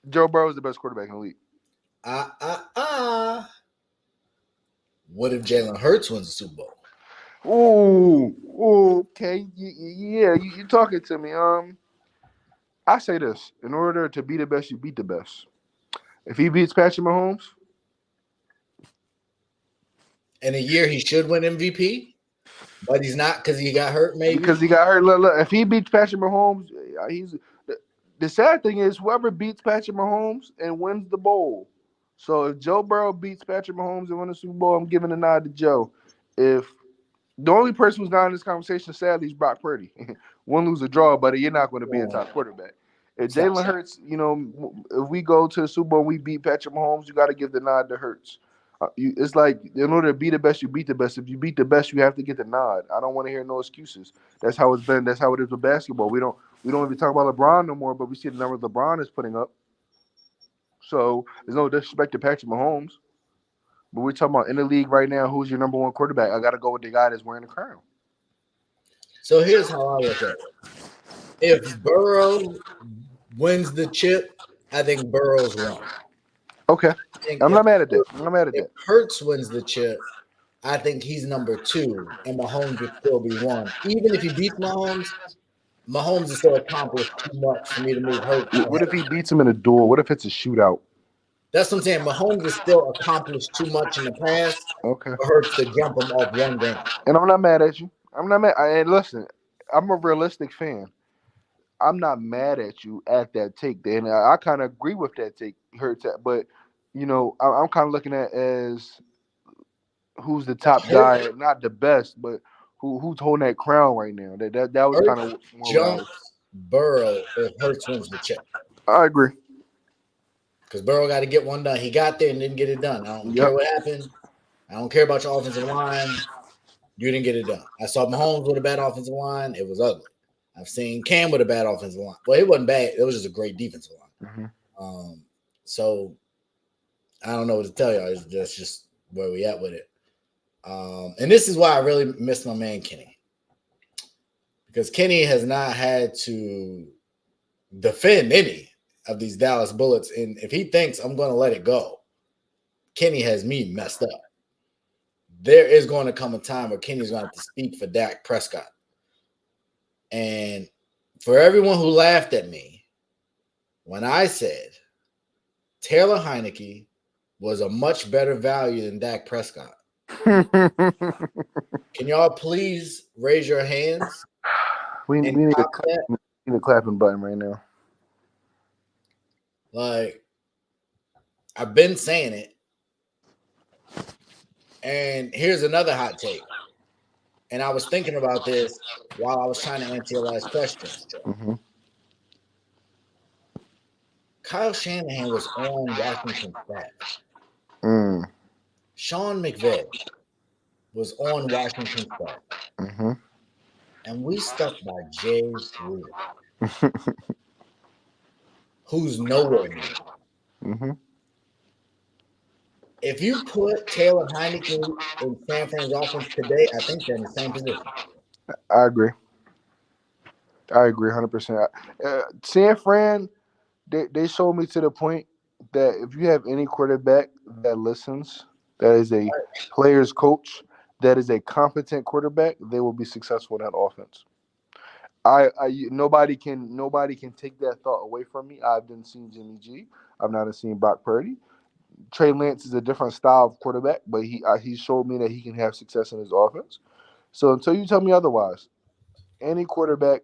Joe Burrow is the best quarterback in the league. What if Jalen Hurts wins the Super Bowl? Ooh, okay, yeah, you talking to me. I say this: in order to be the best, you beat the best. If he beats Patrick Mahomes, In a year, he should win MVP, but he's not because he got hurt. Maybe because he got hurt. Look, if he beats Patrick Mahomes, he's the sad thing is whoever beats Patrick Mahomes and wins the bowl. So if Joe Burrow beats Patrick Mahomes and wins the Super Bowl, I'm giving a nod to Joe. If the only person who's not in this conversation, sadly, is Brock Purdy. Win, lose, or draw, buddy, you're not going to be a top quarterback. If Jalen Hurts, if we go to the Super Bowl, and we beat Patrick Mahomes, you got to give the nod to Hurts. It's like in order to be the best, you beat the best. If you beat the best, you have to get the nod. I don't want to hear no excuses. That's how it's been. That's how it is with basketball. We don't even talk about LeBron no more, but we see the numbers LeBron is putting up. So there's no disrespect to Patrick Mahomes, but we're talking about in the league right now. Who's your number one quarterback? I got to go with the guy that's wearing the crown. So here's how I look at it. If Burrow wins the chip, I think Burrow's won. Okay. I'm not mad at that. If Hurts wins the chip, I think he's number 2, and Mahomes would still be 1. Even if he beats Mahomes has still accomplished too much for me to move Hurts. What if he beats him in a duel? What if it's a shootout? That's what I'm saying. Mahomes has still accomplished too much in the past for Hurts to jump him off one game. And I'm not mad at you. And listen, I'm a realistic fan. I'm not mad at you at that take, and I kind of agree with that take. Hurts, but I'm kind of looking at as who's the top guy, not the best, but who's holding that crown right now. That was kind of jumps Burrow if Hurts wins the chip. I agree. Because Burrow got to get one done. He got there and didn't get it done. I don't care what happened. I don't care about your offensive line. You didn't get it done. I saw Mahomes with a bad offensive line. It was ugly. I've seen Cam with a bad offensive line. Well, it wasn't bad. It was just a great defensive line. Mm-hmm. So I don't know what to tell y'all. That's just where we at with it. And this is why I really miss my man Kenny. Because Kenny has not had to defend any of these Dallas Bullets. And if he thinks I'm going to let it go, Kenny has me messed up. There is going to come a time where Kenny's going to have to speak for Dak Prescott. And for everyone who laughed at me when I said Taylor Heineke was a much better value than Dak Prescott, can y'all please raise your hands? We need a clapping button right now. Like, I've been saying it. And here's another hot take. And I was thinking about this while I was trying to answer your last question. Mm-hmm. Kyle Shanahan was on Washington staff. Sean McVay was on Washington staff. Mm-hmm. And we stuck by Jay Gruden, who's nowhere near. Mm-hmm. If you put Taylor Heineke in San Fran's offense today, I think they're in the same position. I agree 100%. San Fran, they showed me to the point that if you have any quarterback that listens, that is a player's coach, that is a competent quarterback, they will be successful in that offense. Nobody can take that thought away from me. I've been seeing Jimmy G. I've not seen Brock Purdy. Trey Lance is a different style of quarterback, but he showed me that he can have success in his offense. So until you tell me otherwise, any quarterback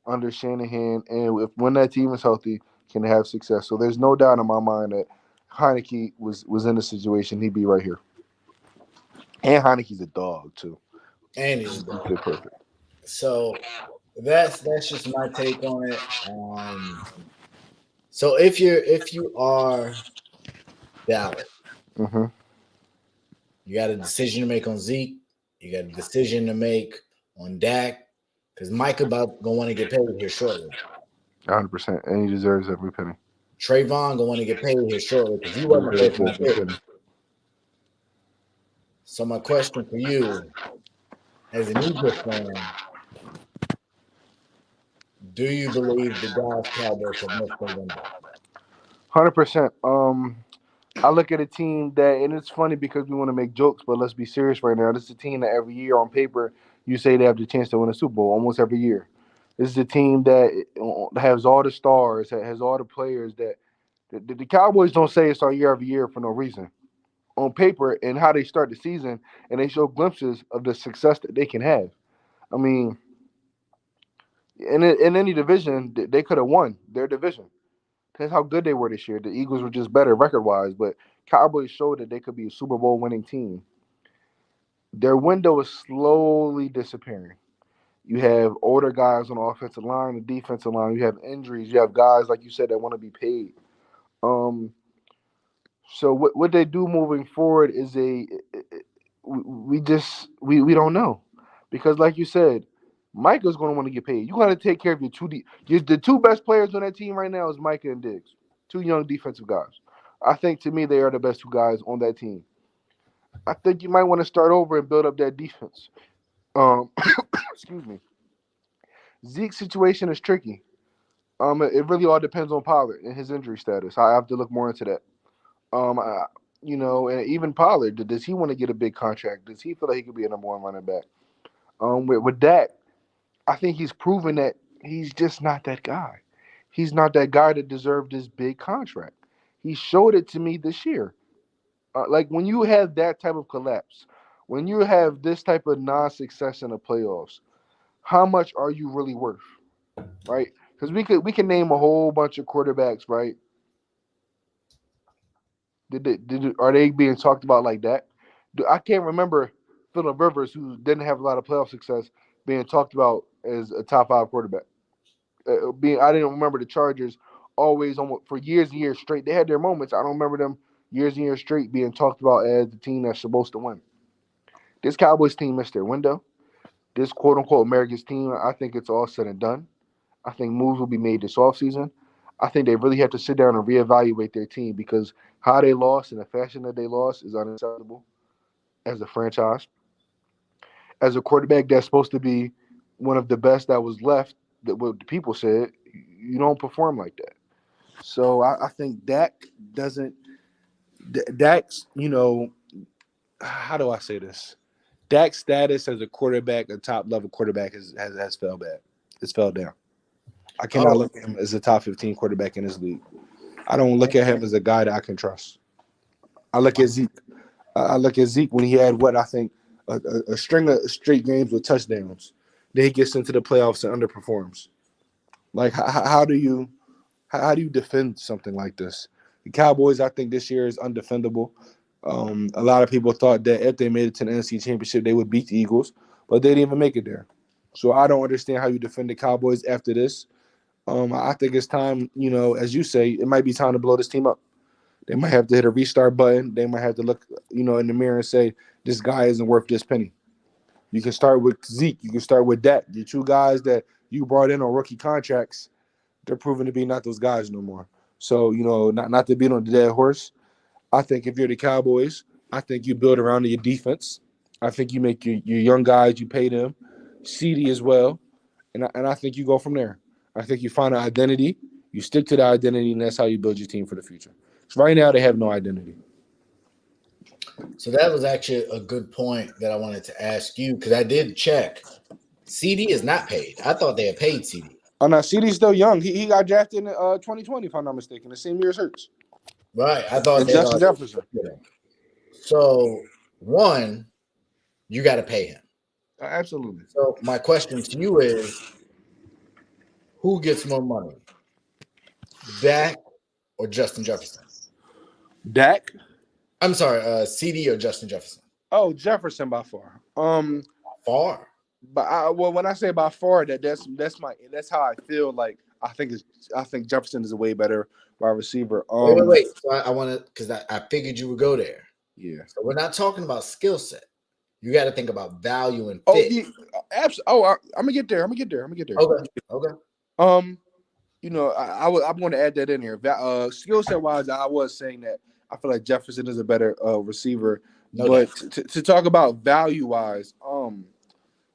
under Shanahan, and when that team is healthy, can have success. So there's no doubt in my mind that Heineke was in a situation, he'd be right here. And Heineke's a dog too. And he's a dog. Perfect. So that's just my take on it. So if you are Dallas, mm-hmm. you got a decision to make on Zeke. You got a decision to make on Dak, because Mike about gonna want to get paid here shortly. 100%, and he deserves every penny. Trayvon gonna want to get paid here shortly because he wasn't the first one. So my question for you, as an Eagles fan, do you believe the Dallas Cowboys have missed the window? 100%. I look at a team that, and it's funny because we want to make jokes, but let's be serious right now. This is a team that every year on paper you say they have the chance to win a Super Bowl almost every year. This is a team that has all the stars, that has all the players that the Cowboys don't say it's our year every year for no reason. On paper and how they start the season, and they show glimpses of the success that they can have. I mean, in any division, they could have won their division. That's how good they were this year. The Eagles were just better record-wise, but Cowboys showed that they could be a Super Bowl winning team. Their window is slowly disappearing. You have older guys on the offensive line, the defensive line. You have injuries. You have guys like you said that want to be paid. Um, so what they do moving forward is we don't know, because like you said, Micah's going to want to get paid. You got to take care of the two best players on that team right now is Micah and Diggs, two young defensive guys. I think to me they are the best two guys on that team. I think you might want to start over and build up that defense. Excuse me. Zeke's situation is tricky. It really all depends on Pollard and his injury status. I have to look more into that. I, and even Pollard, does he want to get a big contract? Does he feel like he could be a number one running back? With Dak, I think he's proven that he's just not that guy. He's not that guy that deserved this big contract. He showed it to me this year. Like when you have that type of collapse, when you have this type of non-success in the playoffs, how much are you really worth, right? Because we can name a whole bunch of quarterbacks, right? Are they being talked about like that? I can't remember Phillip Rivers, who didn't have a lot of playoff success, being talked about as a top five quarterback. I didn't remember the Chargers always almost for years and years straight. They had their moments. I don't remember them years and years straight being talked about as the team that's supposed to win. This Cowboys team missed their window. This quote unquote America's team, I think it's all said and done. I think moves will be made this offseason. I think they really have to sit down and reevaluate their team, because how they lost and the fashion that they lost is unacceptable as a franchise. As a quarterback that's supposed to be one of the best that was left, that what the people said, you don't perform like that. So I think Dak doesn't. Dak's, how do I say this? Dak's status as a quarterback, a top level quarterback, has fell bad. It's fell down. I cannot look at him as a top 15 quarterback in this league. I don't look at him as a guy that I can trust. I look at Zeke. I look at Zeke when he had what I think a string of straight games with touchdowns. Then he gets into the playoffs and underperforms. Like how do you defend something like this? The Cowboys, I think this year is undefendable. A lot of people thought that if they made it to the NFC Championship, they would beat the Eagles, but they didn't even make it there. So I don't understand how you defend the Cowboys after this. I think it's time, as you say, it might be time to blow this team up. They might have to hit a restart button. They might have to look, in the mirror and say, this guy isn't worth this penny. You can start with Zeke. You can start with Dak. The two guys that you brought in on rookie contracts, they're proven to be not those guys no more. So, not to beat on the dead horse, I think if you're the Cowboys, I think you build around your defense. I think you make your young guys, you pay them, CD as well, and I think you go from there. I think you find an identity, you stick to the identity, and that's how you build your team for the future. So right now, they have no identity. So that was actually a good point that I wanted to ask you, because I did check. CD is not paid. I thought they had paid CD. Oh, no, CD's still young. He got drafted in 2020, if I'm not mistaken, the same year as Hurts. Right. I thought they Justin Jefferson. So, one, you got to pay him. Absolutely. So my question to you is, who gets more money, Dak or Justin Jefferson? Dak? I'm sorry, CD or Justin Jefferson? Oh, Jefferson by far. Far. But when I say by far, that's how I feel. Like I think Jefferson is a way better wide receiver. Wait. So I want to, because I figured you would go there. Yeah. So we're not talking about skill set. You got to think about value and fit. I'm gonna get there. Okay. I'm going to add that in here. Skill set wise, I was saying that I feel like Jefferson is a better receiver. But to talk about value wise,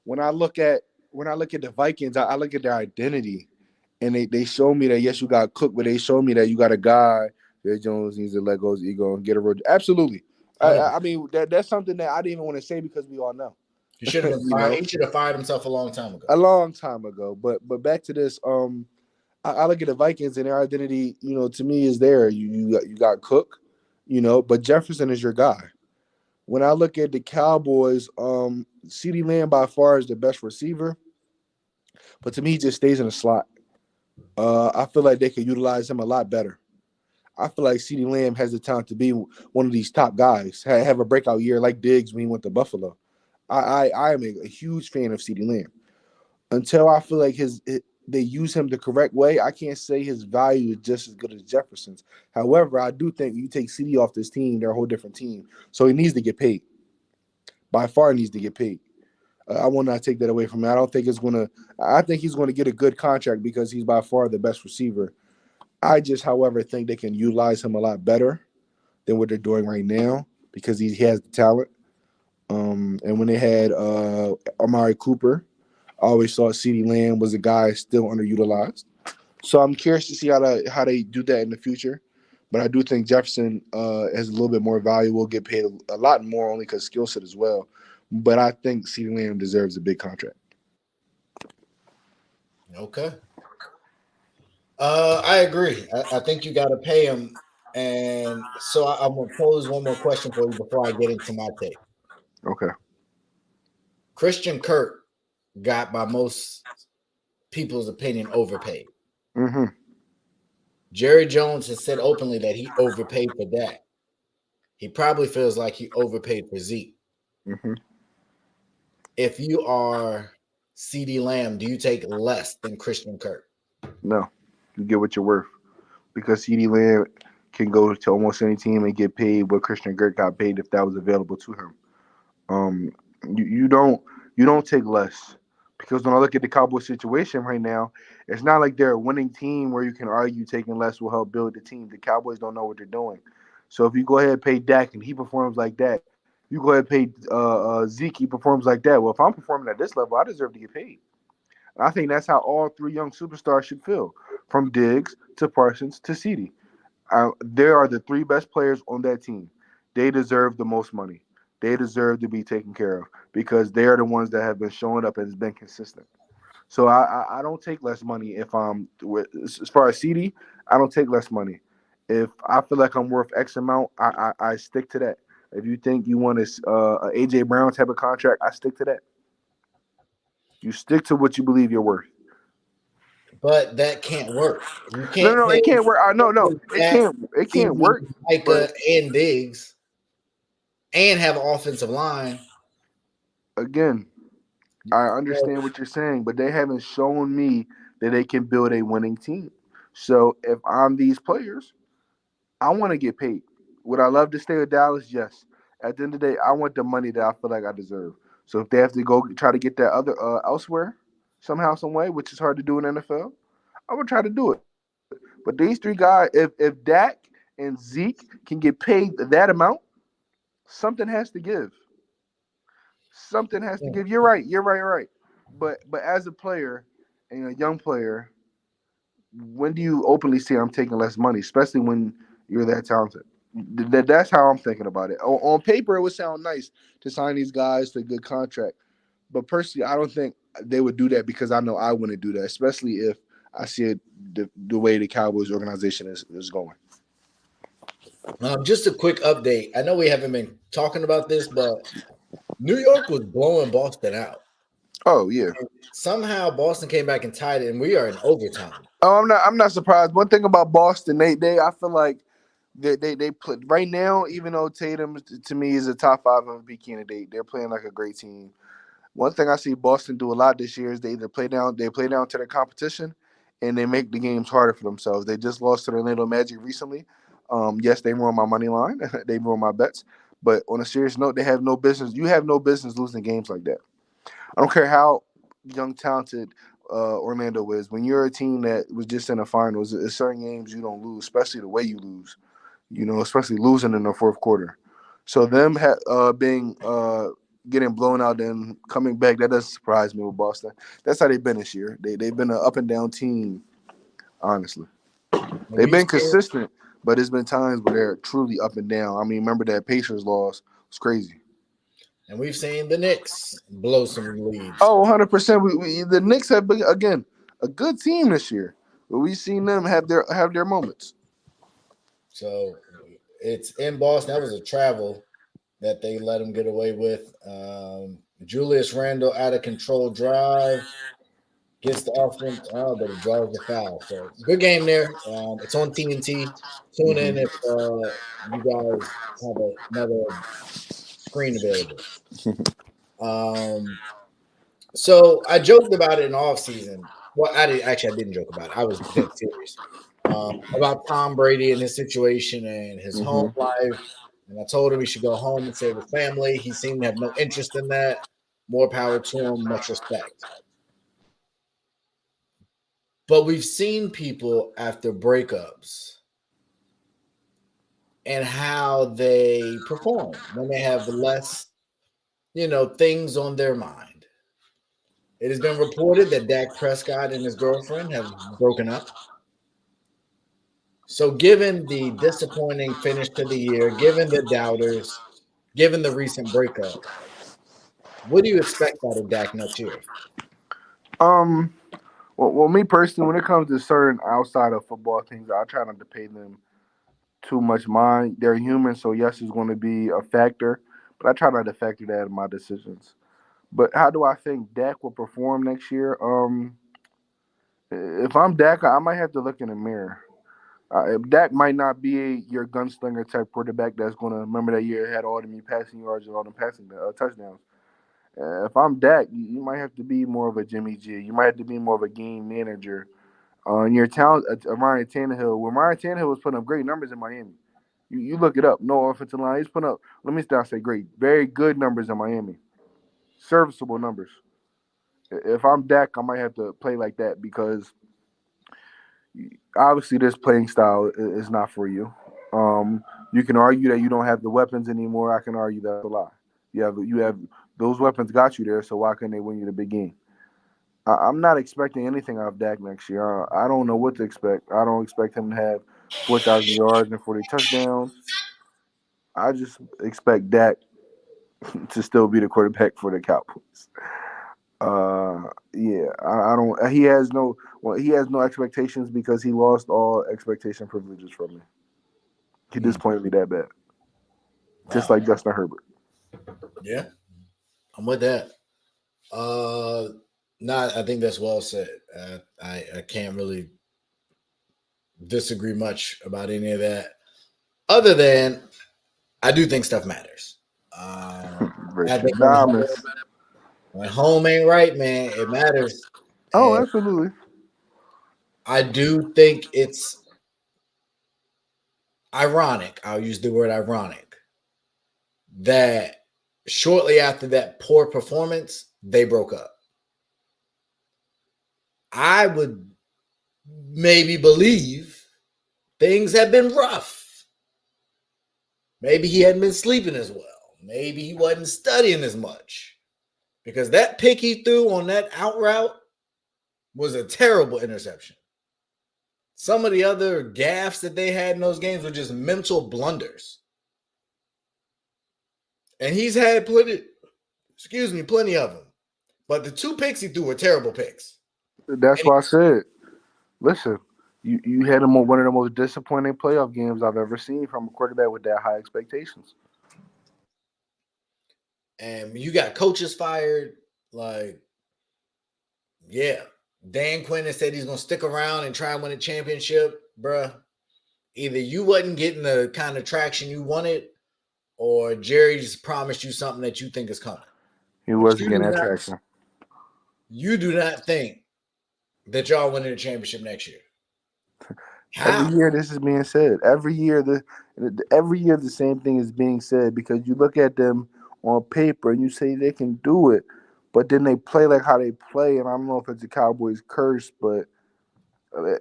when I look at the Vikings, I look at their identity, and they show me that yes, you got Cook, but they show me that you got a guy that Jones needs to let go his ego and get a road. Absolutely. I mean that's something that I didn't even want to say because we all know. He should have been fired. He should have fired himself a long time ago. A long time ago. But back to this, I look at the Vikings and their identity, to me is there. You got Cook, but Jefferson is your guy. When I look at the Cowboys, CeeDee Lamb by far is the best receiver, but to me he just stays in the slot. I feel like they could utilize him a lot better. I feel like CeeDee Lamb has the talent to be one of these top guys, have a breakout year like Diggs when he went to Buffalo. I am a huge fan of CeeDee Lamb. until I feel like they use him the correct way, I can't say his value is just as good as Jefferson's. However, I do think you take CD off this team, they're a whole different team. So he needs to get paid. By far, needs to get paid. I will not take that away from him. I don't think it's gonna. I think he's going to get a good contract because he's by far the best receiver. I just, however, think they can utilize him a lot better than what they're doing right now because he has the talent. And when they had Amari Cooper, I always thought CeeDee Lamb was a guy still underutilized. So I'm curious to see how they do that in the future. But I do think Jefferson is a little bit more valuable, get paid a lot more only because skill set as well. But I think CeeDee Lamb deserves a big contract. Okay. I agree. I think you got to pay him. And so I'm going to pose one more question for you before I get into my take. Okay. Christian Kirk got, by most people's opinion, overpaid. Mm-hmm. Jerry Jones has said openly that he overpaid for Dak. He probably feels like he overpaid for Zeke. Mm-hmm. If you are CeeDee Lamb, do you take less than Christian Kirk? No, you get what you're worth because CeeDee Lamb can go to almost any team and get paid what Christian Kirk got paid if that was available to him. Um, you don't take less because when I look at the Cowboys situation right now, it's not like they're a winning team where you can argue taking less will help build the team. The Cowboys don't know what they're doing. So if you go ahead and pay Dak and he performs like that, you go ahead and pay Zeke, he performs like that. Well, if I'm performing at this level, I deserve to get paid. And I think that's how all three young superstars should feel, from Diggs to Parsons to CeeDee. They are the three best players on that team. They deserve the most money. They deserve to be taken care of because they are the ones that have been showing up and has been consistent. So I don't take less money if I'm as far as CD. I don't take less money. If I feel like I'm worth X amount, I stick to that. If you think you want a AJ Brown type of contract, I stick to that. You stick to what you believe you're worth. But that can't work. You No, can't no, pay it can't work. No, it Dak, can't. It can't CD, work. But Micah, and Diggs and have an offensive line. again, I So, understand what you're saying, but they haven't shown me that they can build a winning team. So if I'm these players, I want to get paid. Would I love to stay with Dallas? Yes. At the end of the day, I want the money that I feel like I deserve. So if they have to go try to get that other elsewhere, somehow, some way, which is hard to do in NFL, I would try to do it. But these three guys, if Dak and Zeke can get paid that amount, something has to give. Something has to give. You're right. You're right. You're right. But as a player and a young player, when do you openly say I'm taking less money, especially when you're that talented? That's how I'm thinking about it. On paper, it would sound nice to sign these guys to a good contract, but personally, I don't think they would do that because I know I wouldn't do that, especially if I see it, the way the Cowboys organization is going. just a quick update. I know we haven't been talking about this, but New York was blowing Boston out. Oh yeah. Somehow Boston came back and tied it, and we are in overtime. Oh, I'm not surprised. One thing about Boston, they I feel like they put right now, even though Tatum to me is a top 5 MVP candidate, they're playing like a great team. One thing I see Boston do a lot this year is they play down to their competition, and they make the games harder for themselves. They just lost to the Orlando Magic recently. Yes, they were on my money line, they were on my bets, but on a serious note, they have no business. You have no business losing games like that. I don't care how young, talented Orlando is. When you're a team that was just in the finals, there's certain games you don't lose, especially the way you lose. Especially losing in the fourth quarter. So them being getting blown out and coming back, that doesn't surprise me with Boston. That's how they've been this year. They've been an up and down team, honestly. And They've we've been seen consistent, but it's been times where they're truly up and down. I mean, remember that Pacers loss? It's crazy. the Knicks blow some leads. Oh, 100%. The Knicks have been, again, a good team this year, but we've seen them have their moments. So it's in Boston. That was a travel that they let him get away with. Julius Randle out of control drive gets the offense, but it draws the foul. So good game there. It's on TNT. Tune in if you guys have another screen available. Um, So I joked about it in off season. Well, I didn't joke about it. I was dead serious about Tom Brady and his situation and his home Mm-hmm. life. And I told him he should go home and save his family. He seemed to have no interest in that. More power to him. Much respect. But we've seen people after breakups and how they perform when they have less, things on their mind. It has been reported that Dak Prescott and his girlfriend have broken up. So, given the disappointing finish to the year, given the doubters, given the recent breakup, what do you expect out of Dak next year? Um. Well, me personally, when it comes to certain outside of football things, I try not to pay them too much mind. They're human, so yes, it's going to be a factor, but I try not to factor that in my decisions. But how do I think Dak will perform next year? If I'm Dak, I might have to look in the mirror. Dak might not be your gunslinger type quarterback that's going to remember that year had all the passing yards and all the passing touchdowns. If I'm Dak, you might have to be more of a Jimmy G. You might have to be more of a game manager. On your talent, Ryan Tannehill. When Ryan Tannehill was putting up great numbers in Miami, you look it up. No offensive line. He's putting up. Let me not say great, very good numbers in Miami. Serviceable numbers. If I'm Dak, I might have to play like that because obviously this playing style is not for you. You can argue that you don't have the weapons anymore. I can argue that's a lie. You have those weapons got you there, so why couldn't they win you the big game? I'm not expecting anything out of Dak next year. I don't know what to expect. I don't expect him to have 4,000 yards and 40 touchdowns. I just expect Dak to still be the quarterback for the Cowboys. Yeah, I don't. He has no expectations because he lost all expectation privileges from me. He Hmm. disappointed me that bad, just Wow. like Justin Herbert. Yeah, I'm with that. Uh, I think that's well said. I can't really disagree much about any of that, other than I do think stuff matters. I Richard think Thomas. when home ain't right, man, it matters. Oh, And absolutely. I do think it's ironic. I'll use the word ironic that shortly after that poor performance, they broke up. I would maybe believe things have been rough. Maybe he hadn't been sleeping as well. Maybe he wasn't studying as much because that pick he threw on that out route was a terrible interception. Some of the other gaffes that they had in those games were just mental blunders. And he's had plenty of them. But the two picks he threw were terrible picks. That's And, why I said, listen, you had one of the most disappointing playoff games I've ever seen from a quarterback with that high expectations. and you got coaches fired. Like, yeah. Dan Quinn has said he's going to stick around and try and win a championship. Bruh, either you wasn't getting the kind of traction you wanted or Jerry just promised you something that you think is coming. He But wasn't getting that traction. you do not think that y'all winning the championship next year. Every How? year this is being said. Every year the same thing is being said because you look at them on paper and you say they can do it, but then they play like how they play. And I don't know if it's a Cowboys curse, but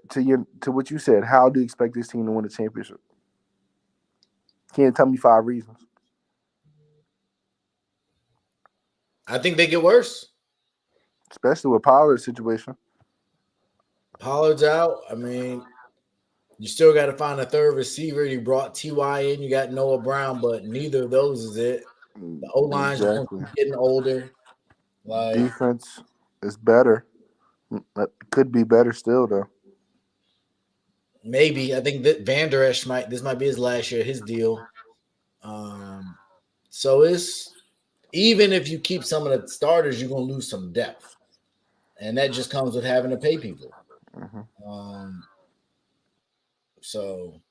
to what you said, how do you expect this team to win a championship? Can't tell me 5 reasons. I think they get worse. Especially with Pollard's situation. Pollard's out. I mean, you still got to find a third receiver. You brought Ty in. You got Noah Brown, but neither of those is it. The O line's going to Exactly. keep getting older. Like Defense is better. Could be better still though. maybe I think that Van Der Esch might be his last year, his deal. So it's even if you keep some of the starters, you're gonna lose some depth, and that just comes with having to pay people. Hmm. Um, so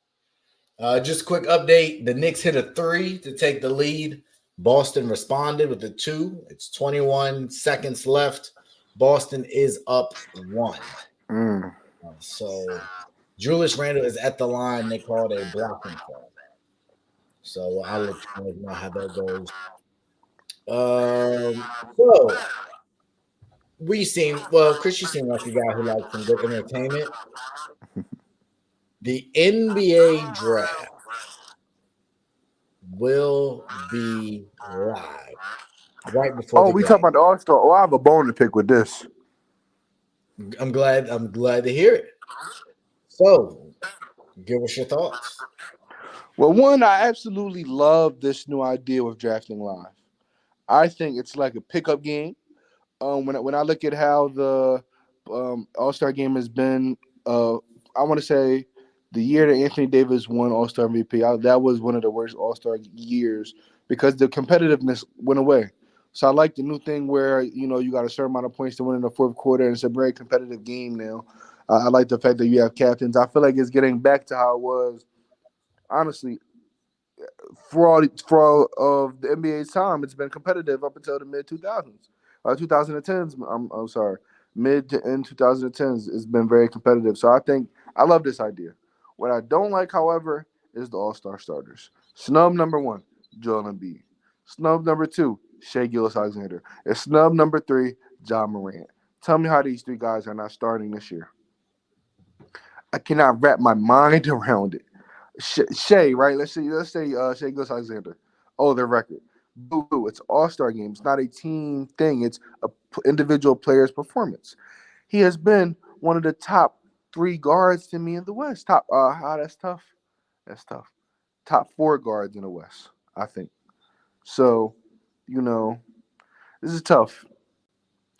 just a quick update: the Knicks hit a three to take the lead. Boston responded with the 2. It's 21 seconds left. Boston is up 1. Mm. So Julius Randle is at the line. They called a blocking foul. So I'll let you guys know how that goes. So Chris, you seem like a guy who likes some good entertainment. The NBA draft will be live right before Oh, the we talking game. about the All-Star. Oh, I have a bone to pick with this. I'm glad to hear it. So, give us your thoughts. Well, one, I absolutely love this new idea with drafting live. I think it's like a pickup game. When I look at how the All Star game has been, I want to say the year that Anthony Davis won All Star MVP, that was one of the worst All Star years because the competitiveness went away. So I like the new thing where you got a certain amount of points to win in the fourth quarter, and it's a very competitive game now. I like the fact that you have captains. I feel like it's getting back to how it was, honestly, for all of the NBA's time. It's been competitive up until the mid 2000s, 2010s. I'm sorry, mid to end 2010s. It's been very competitive. So I think I love this idea. What I don't like, however, is the All Star starters. Snub number one, Joel Embiid. Snub number two, Shea Gilgeous-Alexander. And snub number three, John Morant. Tell me how these three guys are not starting this year. I cannot wrap my mind around it. Shea, right? Let's say Shea Gilgeous-Alexander. Oh, their record. Boo boo. It's All-Star game. It's not a team thing. It's a individual player's performance. He has been one of the top three guards to me in the West. That's tough. That's tough. Top four guards in the West, I think. So, you know, this is tough.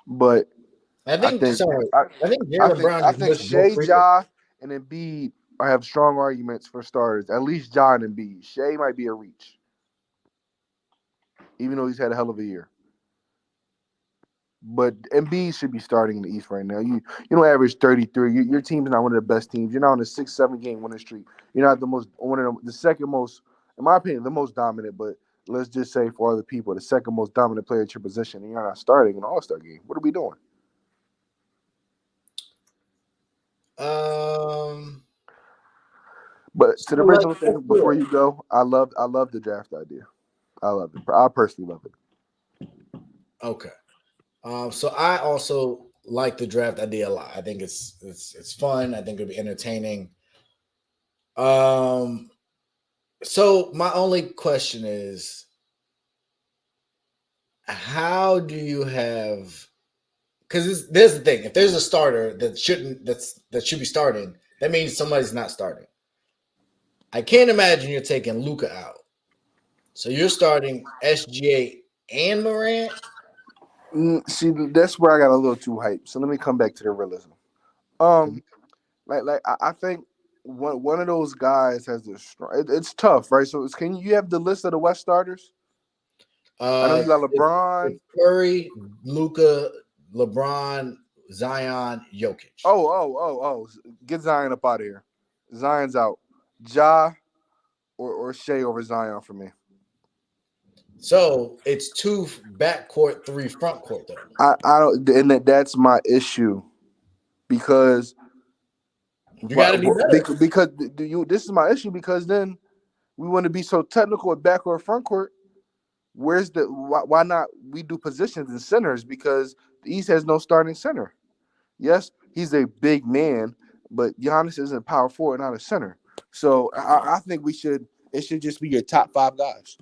But I I think think sorry. I, I think I Jalen think Brown I just think missed both Shea, free throws. Ja, and Embiid have strong arguments for starters. At least Ja and Embiid. Shea might be a reach, even though he's had a hell of a year. But Embiid should be starting in the East right now. You don't average 33. Your team's not one of the best teams. You're not on a 6-7 game winning streak. You're not one of the second most, in my opinion, the most dominant. But let's just say for other people, the second most dominant player at your position, and you're not starting in the All Star game. What are we doing? Um, But to so the original let's thing, do before it. you go, I love the draft idea. I love it. I personally love it. Okay. So I also like the draft idea a lot. I think it's fun. I think it'll be entertaining. Um, so my only question is, how do you have? Because there's the thing: if there's a starter that should be starting, that means somebody's not starting. I can't imagine you're taking Luca out. So you're starting SGA and Morant. See, that's where I got a little too hyped. So let me come back to the realism. Um, I think one of those guys has the strong. It's tough, right? So can you have the list of the West starters? I know you got LeBron. It's Curry, Luca, LeBron, Zion, Jokic. Oh! Get Zion up out of here. Zion's out. Ja or Shea over Zion for me. So it's 2 backcourt, 3 front court though. I don't, and that's my issue because You got to be better. because do you? This is my issue because then we want to be so technical at back or front court. Where's the why not we do positions and centers because the East has no starting center. Yes, he's a big man, but Giannis isn't power forward, not a center. So I think it should just be your top five guys.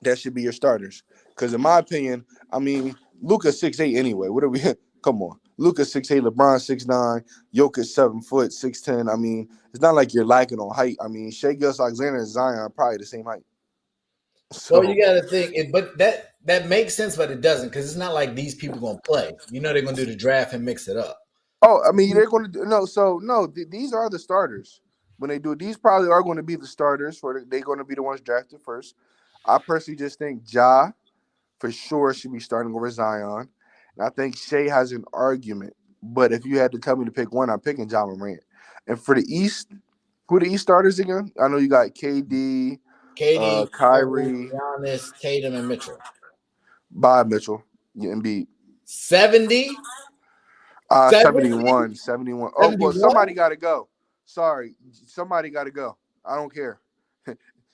That should be your starters. Because in my opinion, I mean, Luka's 6'8" anyway. What are we? Come on, Luka's 6'8", LeBron 6'9", Jokic 7 foot 6'10". I mean, it's not like you're lacking on height. I mean, Shea Gilgeous-Alexander and Zion are probably the same height. Well, So, you got to think it, but that makes sense, but it doesn't because it's not like these people going to play. You know, they're going to do the draft and mix it up. oh, I mean, they're going to do no. So no, these are the starters. When they do it, these probably are going to be the starters. They're going to be the ones drafted first. I personally just think Ja for sure should be starting over Zion. And I think Shea has an argument. But if you had to tell me to pick one, I'm picking John Morant. And for the East, who are the East starters again? I know you got KD. KD, Curry, Kyrie, Giannis, Tatum, and Mitchell. Bob Mitchell, Embiid. 70? 71. Oh, well, 71? somebody got to go. Sorry, somebody got to go. I don't care.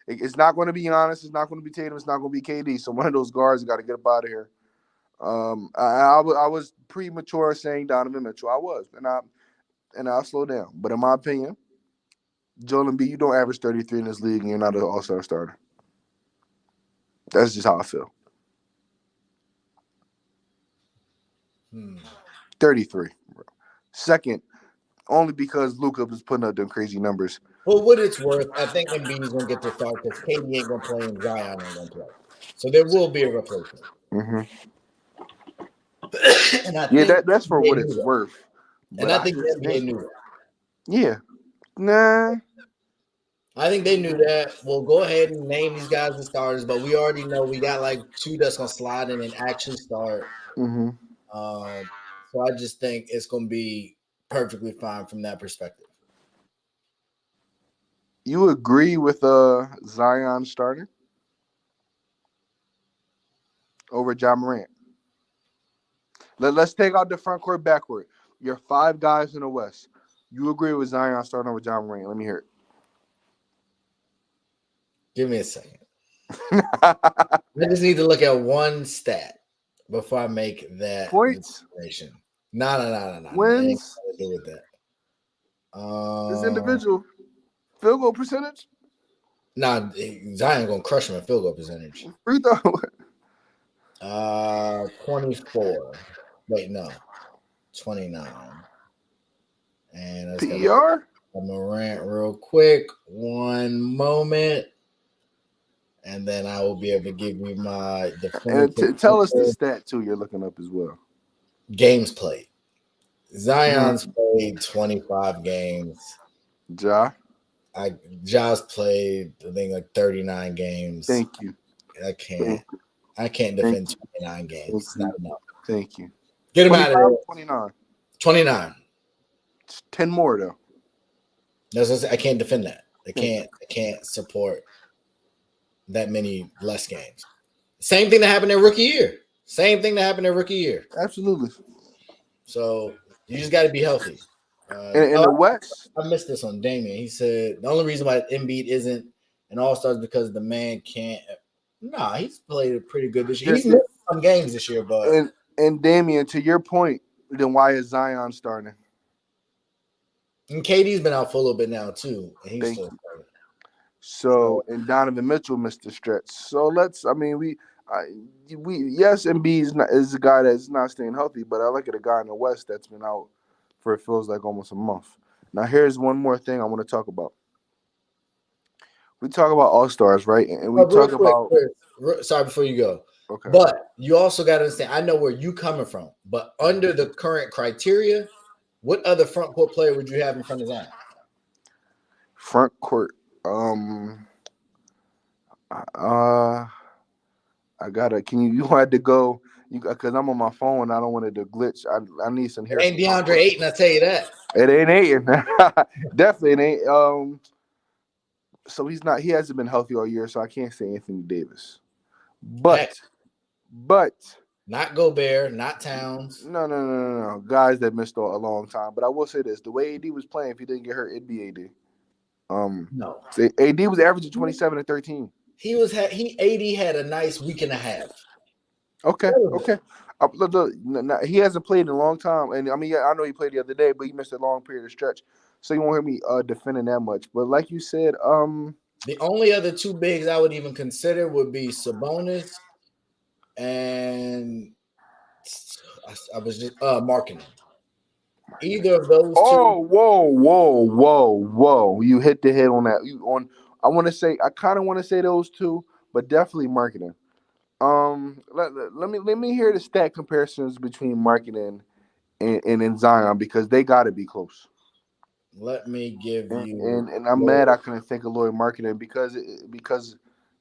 It's not going to be Giannis. It's not going to be Tatum. It's not going to be KD. So one of those guards got to get up out of here. I was premature saying Donovan Mitchell. I was, and I'll slow down. But in my opinion, Joel Embiid, you don't average 33 in this league, and you're not an all-star starter. That's just how I feel. 33. Second, only because Luka was putting up them crazy numbers. For what it's worth, I think Embiid is going to get to start because KD ain't going to play and Zion ain't going to play. So there will be a replacement. Mm-hmm. And I think that's for what it's worth. And I think the NBA knew that. Yeah. Nah. I think they knew that. We'll go ahead and name these guys the starters, but we already know we got like two that's going to slide in and actually start. Mm-hmm. So I just think it's going to be perfectly fine from that perspective. You agree with Zion starting over John Morant? Let's take out the front court backward. You're 5 guys in the West. You agree with Zion starting over John Morant? Let me hear it. Give me a second. I just need to look at one stat before I make that points. No. Wins. Nothing to do with that. This individual field goal percentage. Nah, Zion gonna crush him in field goal percentage. Free throw. 24. Wait, no, 29. And let's PER. Morant real quick. One moment. And then I will be able to give you my definitive. And tell us the stat too. You're looking up as well. Games played. Zion's played 25 games. Ja's played, I think, like 39 games. Thank you. I can't defend 29 games. It's not enough. Thank you. Get him out of there. 29. 29. 10 more though. I can't defend that. I can't support that many less games. Same thing that happened in rookie year. Absolutely. So you just got to be healthy. In the West, I missed this on Damian. He said the only reason why Embiid isn't an all-star is because the man can't. Nah, he's played pretty good this year. He's missed some games this year, but and Damian, to your point, then why is Zion starting? And KD's been out for a little bit now too. And he's still starting. So and Donovan Mitchell missed the stretch. So yes, Embiid is a guy that's not staying healthy, but I look at a guy in the West that's been out for it feels like almost a month. Now here's one more thing I want to talk about. We talk about all-stars, right? And we talk about. Sorry, before you go. Okay. But you also got to understand. I know where you coming from, but under the current criteria, what other front court player would you have in front of Zion? Front court. I gotta. Can you had to go? Because I'm on my phone. I don't want it to glitch. I need some. It ain't DeAndre Ayton. I tell you that. It ain't Ayton. Definitely it ain't. So he's not. He hasn't been healthy all year, so I can't say Anthony Davis. But not Gobert, not Towns. No. Guys that missed a long time. But I will say this: the way AD was playing, if he didn't get hurt, it'd be AD. No. AD was averaging 27 and 13. AD had a nice week and a half. Okay. Look, he hasn't played in a long time, and I mean, I know he played the other day, but he missed a long period of stretch, so you won't hear me defending that much. But like you said, the only other two bigs I would even consider would be Sabonis and I was just Markkanen. Either of those two. Whoa! You hit the head on that. I want to say I kind of want to say those two, but definitely Markkanen. Let me hear the stat comparisons between Markkanen and Zion because they got to be close. Let me give you. And I'm mad I couldn't think of Lloyd Markkanen because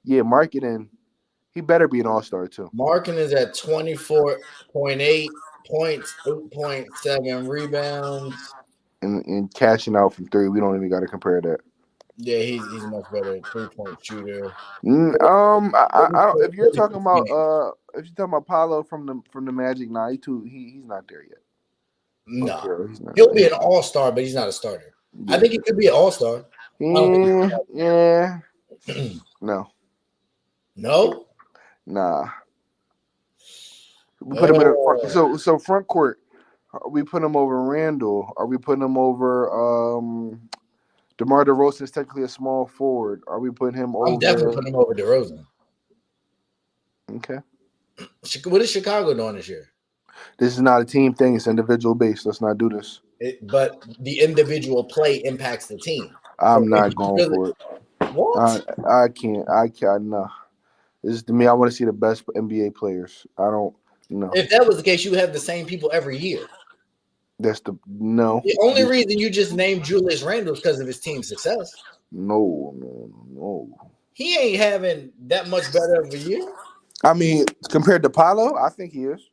Markkanen, he better be an all-star too. Markkanen is at 24.8 points, 8.7 rebounds. And cashing out from 3. We don't even got to compare that. Yeah, he's a much better 3-point shooter. I don't, if you're Really talking good about game. if you're talking about Paolo from the Magic, nah, he's not there yet. No, Okay, he's not. he'll be an all-star, but he's not a starter. I Yeah, think he could be an all-star. I don't think. yeah. No, No. nah. We put him in a front. Oh, So front court. Are we put him over Randall? Are we putting him over DeMar DeRozan is technically a small forward. Are we putting him I'm definitely over? putting him over DeRozan. Okay. What is Chicago doing this year? This is not a team thing. It's individual based. Let's not do this. But the individual play impacts the team. So I'm if not you going really for it. what? I can't. I can't. No. This is to me. I want to see the best NBA players. I don't. No. If that was the case, you have the same people every year. That's the no. The only reason you just named Julius Randle is because of his team success. No. He ain't having that much better of a year. I mean, compared to Paolo, I think he is.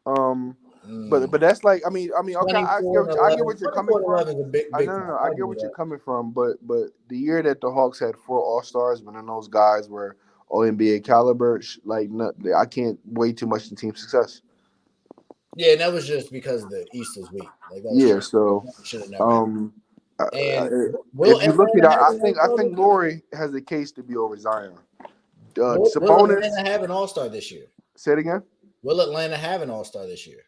But that's like okay, I get what you're coming 24 and from. 11 is a big No, time. I I'll get give you what you're that. coming from, but the year that the Hawks had 4 All-Stars, when those guys were all NBA caliber, I can't weigh too much in team success. Yeah, and that was just because the East was weak. Like that was Yeah, so should have never happened. um, uh, uh, And will if you look at, Atlanta have an I all-star think this year? Lori has a case to be over Zion. Will Sabonis, Atlanta have an all-star this year? say it again. Will Atlanta have an all-star this year?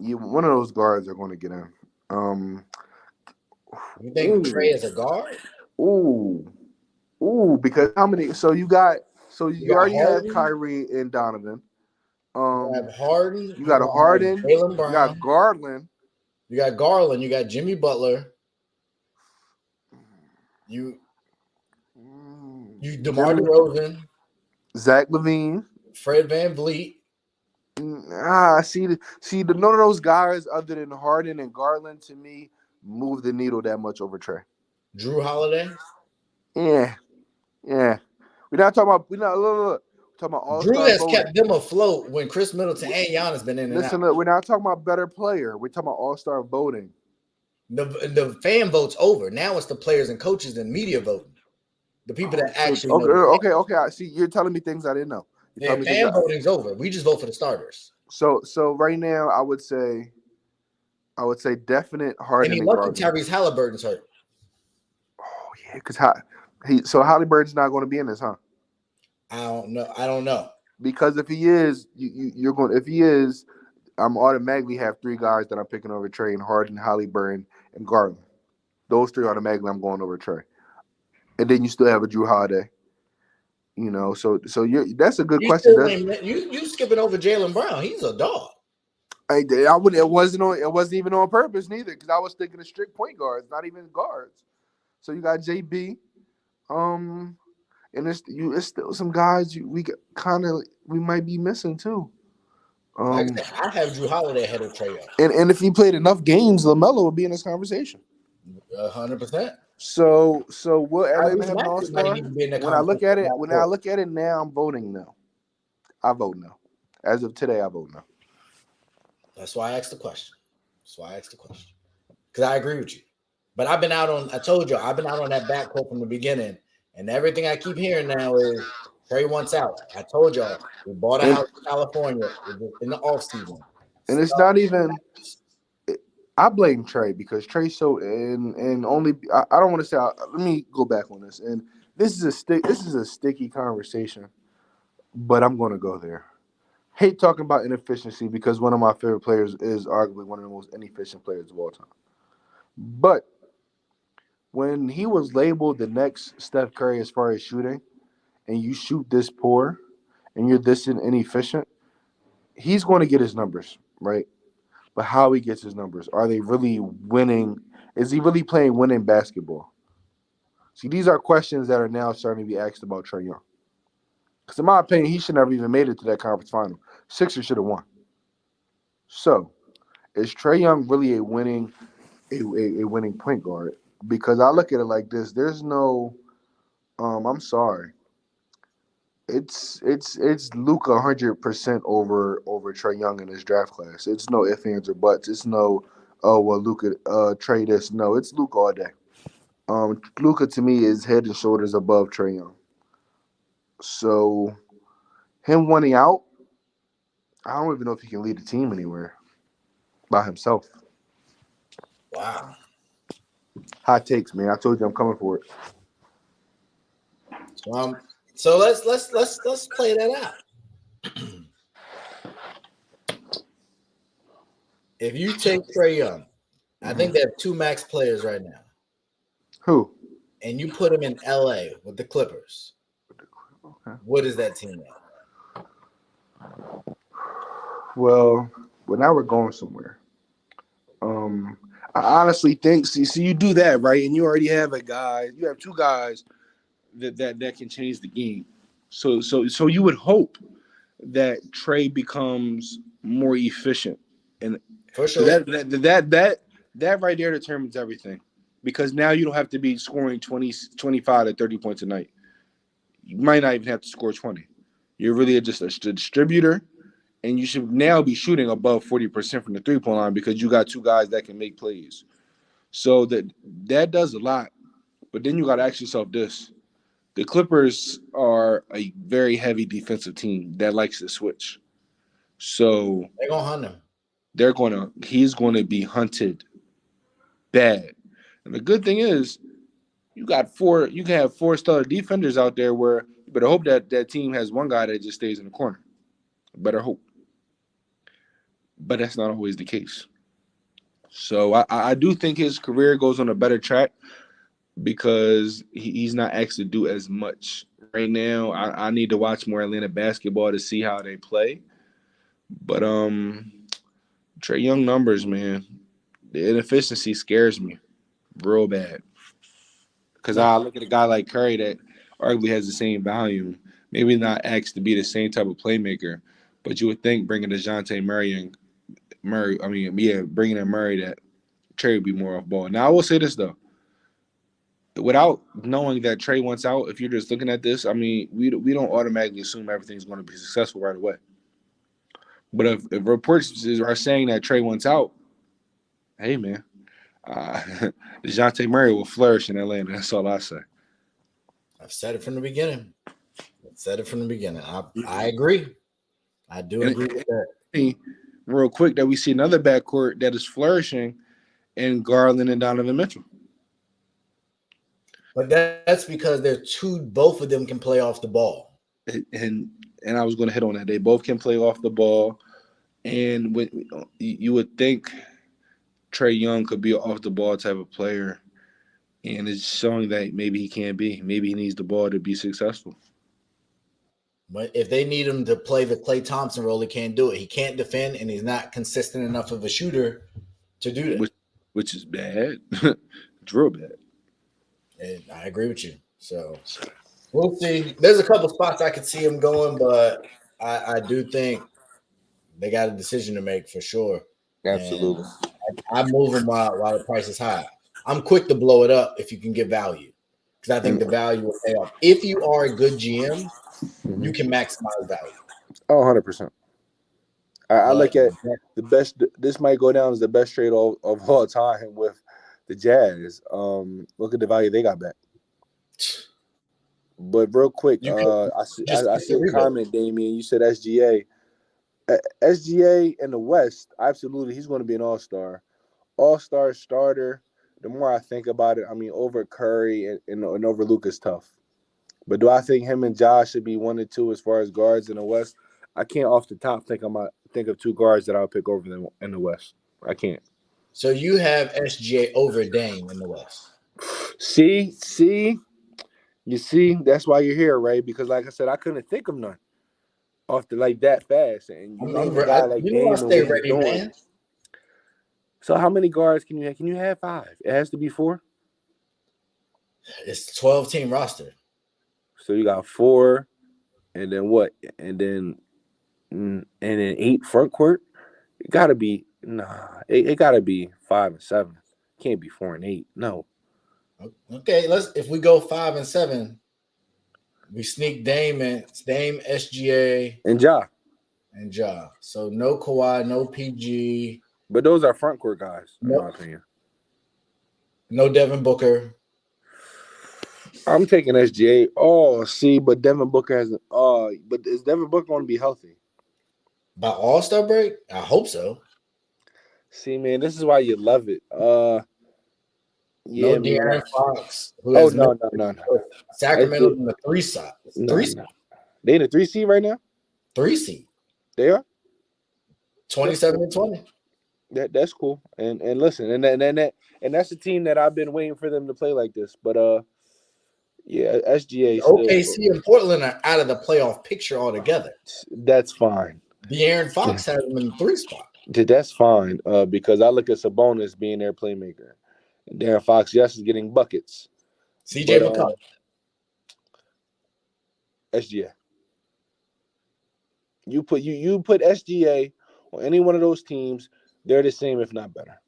One of those guards are going to get in. You think Trey Ooh, is a guard? ooh. Ooh, because how many? So You you got already have Harden. Kyrie and Donovan. You have Harden. You You got a got Harden. Jalen You got Brown. Garland. You got Garland. You got Jimmy Butler. You DeMar Jimmy, DeRozan. Zach LaVine. Fred VanVleet. None of those guys other than Harden and Garland to me move the needle that much over Trey. Drew Holiday. Yeah. We're not talking about look. We're talking about Drew all-star has voting. kept them afloat when Chris Middleton and Giannis been in and out. Listen, look, we're not talking about better player. We're talking about all-star voting. The fan vote's over. Now it's the players and coaches and media voting. The people that actually know. Okay. I see. You're telling me things I didn't know. You're Yeah, telling me fan things. voting's over. We just vote for the starters. So right now, I would say definite And Harden he and lucky Garland. Tyrese Halliburton's hurt. Oh yeah, because Halliburton's not going to be in this, huh? I don't know. Because if he is, you're going. If he is, I'm automatically have 3 guys that I'm picking over Trey: and Harden, Halliburton, and Garland. Those 3 automatically I'm going over Trey. And then you still have a Drew Holiday. So that's a good You question. still ain't you skipping over Jalen Brown. He's a dog. I would. It wasn't even on purpose neither, because I was thinking of strict point guards, not even guards. So you got JB, and it's still some guys we might be missing too. Like I said, I have Drew Holiday ahead of Trae Young. And if he played enough games, LaMelo would be in this conversation. 100%. So will Atlanta Tyrese have an Maxey might all-star? even be in that When I look at it, conversation. now, I'm voting no. I vote no. As of today, I vote no. That's why I asked the question. Because I agree with you. But I told you, I've been out on that backcourt from the beginning. And everything I keep hearing now is Trey wants out. I told y'all, we bought a house in California in the offseason. And it's not even. I blame Trey because Trey and only I don't want to say. Let me go back on this. And this is a sticky conversation, but I'm going to go there. Hate talking about inefficiency because one of my favorite players is arguably one of the most inefficient players of all time. But when he was labeled the next Steph Curry as far as shooting, and you shoot this poor, and you're this inefficient, he's going to get his numbers, right? But how he gets his numbers, are they really winning? Is he really playing winning basketball? See, these are questions that are now starting to be asked about Trae Young. Because in my opinion, he should never even made it to that conference final. Sixers should have won. So, is Trae Young really a winning point guard? Because I look at it like this: there's no, I'm sorry, it's Luka 100% over Trae Young in his draft class. It's no ifs, ands, or buts. It's no oh well, Luka trade this. No, it's Luka all day. Luka to me is head and shoulders above Trae Young. So him winning out, I don't even know if he can lead the team anywhere by himself. Wow. Hot takes, man. I told you I'm coming for it. So let's play that out. If you take Trae Young, I think they have two max players right now. Who? And you put him in LA with the Clippers. Okay. What is that team at? Well, now we're going somewhere. I honestly think see you do that, right? And you already have a guy, you have two guys that can change the game. So you would hope that Trae becomes more efficient. And For so sure. that right there determines everything. Because now you don't have to be scoring 20, 25 to 30 points a night. You might not even have to score 20. You're really just a distributor, and you should now be shooting above 40% from the three-point line because you got two guys that can make plays. So that does a lot. But then you got to ask yourself this. The Clippers are a very heavy defensive team that likes to switch. So they're going to hunt him. He's going to be hunted bad. And the good thing is, you can have four stellar defenders out there where you better hope that team has one guy that just stays in the corner. Better hope. But that's not always the case. So I do think his career goes on a better track because he's not asked to do as much. Right now, I need to watch more Atlanta basketball to see how they play. But Trae Young numbers, man, the inefficiency scares me real bad. Because I look at a guy like Curry that arguably has the same value, maybe not asked to be the same type of playmaker, but you would think bringing DeJounte bringing in Murray that Trae would be more off ball. Now I will say this though, without knowing that Trae wants out, if you're just looking at this, I mean, we don't automatically assume everything's going to be successful right away. But if reports are saying that Trae wants out, hey man, DeJounte Murray will flourish in Atlanta. That's all I say. I've said it from the beginning. I agree. I do agree with that. Real quick, that we see another backcourt that is flourishing in Garland and Donovan Mitchell. But that's because both of them can play off the ball. And I was going to hit on that. They both can play off the ball. And you would think Trae Young could be an off the ball type of player. And it's showing that maybe he can't be. Maybe he needs the ball to be successful. But if they need him to play the Klay Thompson role, he can't do it. He can't defend, and he's not consistent enough of a shooter to do that. Which is bad. It's real bad. And I agree with you. So we'll see. There's a couple spots I could see him going, but I do think they got a decision to make for sure. Absolutely. I move him while the price is high. I'm quick to blow it up if you can get value, because I think the value will pay off. If you are a good GM, you can maximize value. Oh, 100%. I look at the best. This might go down as the best trade of all time with the Jazz. Look at the value they got back. But real quick, I see a comment, Damian. You said SGA. SGA in the West, absolutely, he's going to be an all-star. All-star starter. The more I think about it, I mean, over Curry and over Luka's tough. But do I think him and Josh should be 1 and 2 as far as guards in the West? I can't off the top think of two guards that I'll pick over them in the West. I can't. So you have SGA over Dame in the West. See, you see, that's why you're here, Ray. Because like I said, I couldn't think of none off the like that fast. And you name a guy like Dame and what he's doing. Man. So how many guards can you have? Can you have 5? It has to be 4. It's a 12-team roster. So you got 4, and then what? And then 8 front court. It gotta be It gotta be 5 and 7. It can't be 4 and 8. No. Okay, if we go 5 and 7, we sneak Dame, SGA, and Ja. So no Kawhi, no PG. But those are front court guys, in my No, opinion. no Devin Booker. I'm taking SGA. Oh, see, but Devin Booker hasn't. But is Devin Booker going to be healthy? By All-Star break? I hope so. See, man, this is why you love it. No Yeah, man. De'Aaron Fox, who Oh has no, missed no, no, no. Sacramento's in the three seed. No, no. They in the 3 seed right now. 3 seed. They are 27 and 20. That's cool. And listen, and that's the team that I've been waiting for them to play like this. But yeah, SGA still. OKC and Portland are out of the playoff picture altogether. That's fine. De'Aaron Fox has them in the 3 spot. That's fine. Because I look at Sabonis being their playmaker. And Darren Fox, yes, is getting buckets. CJ McCollum. SGA. You put SGA on any one of those teams, they're the same, if not better.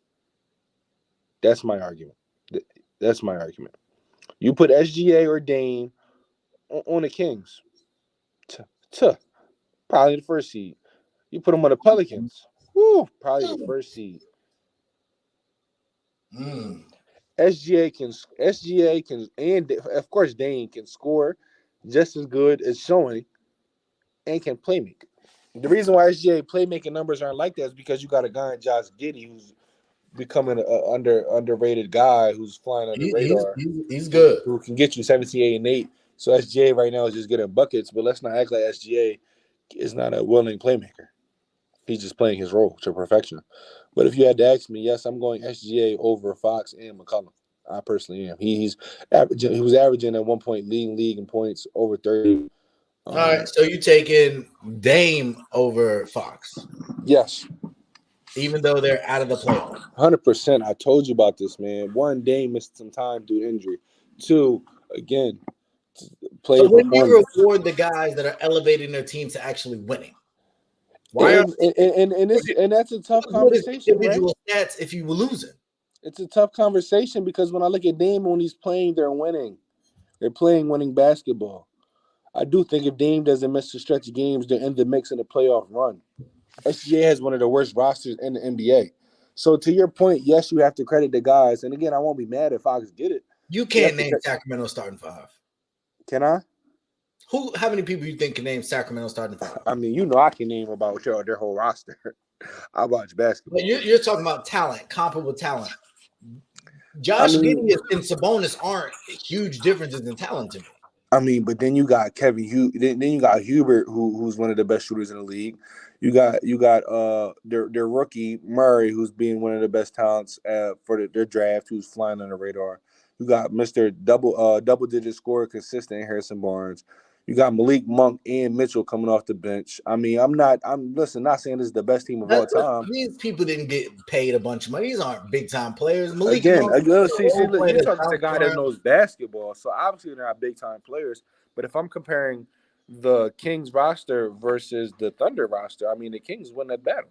That's my argument. That's my argument. You put SGA or Dame on the Kings, probably the 1st seed. You put them on the Pelicans, probably the 1st seed. SGA can, and of course Dame can score just as good as showing, and can play make. The reason why SGA playmaking numbers aren't like that is because you got a guy in Josh Giddey who's becoming an underrated guy who's flying under the radar. He's good. Who can get you 17, 8, and 8. So SGA right now is just getting buckets, but let's not act like SGA is not a willing playmaker. He's just playing his role to perfection. But if you had to ask me, yes, I'm going SGA over Fox and McCollum. I personally am. He was averaging at one point leading league in points over 30. All right, so you taking Dame over Fox? Yes. Even though they're out of the playoff. 100%. I told you about this, man. 1, Dame missed some time due to injury. 2, again, So when do you reward the guys that are elevating their team to actually winning? Why and that's a tough conversation, individual stats if you were losing? It's a tough conversation because when I look at Dame, when he's playing, they're winning. They're playing winning basketball. I do think if Dame doesn't miss the stretch of games, they're in the mix in the playoff run. SGA has one of the worst rosters in the NBA. So to your point, yes, you have to credit the guys. And again, I won't be mad if Fox get it. You can't name Sacramento starting 5. Can I? How many people you think can name Sacramento starting 5? I mean, I can name about their whole roster. I watch basketball. But you're talking about talent, comparable talent. Josh Giddey and Sabonis aren't huge differences in talent to me. I mean, but then you got then you got Hubert, who's one of the best shooters in the league. You got their rookie Murray, who's being one of the best talents for their draft, who's flying on the radar. You got Mr. double digit scorer consistent Harrison Barnes. You got Malik Monk and Mitchell coming off the bench. I mean, I'm not saying this is the best team of all time. These people didn't get paid a bunch of money. These aren't big time players. Malik Monk, you're talking to a guy that knows basketball, so obviously they're not big time players. But if I'm comparing the Kings roster versus the Thunder roster, I mean the Kings win that battle.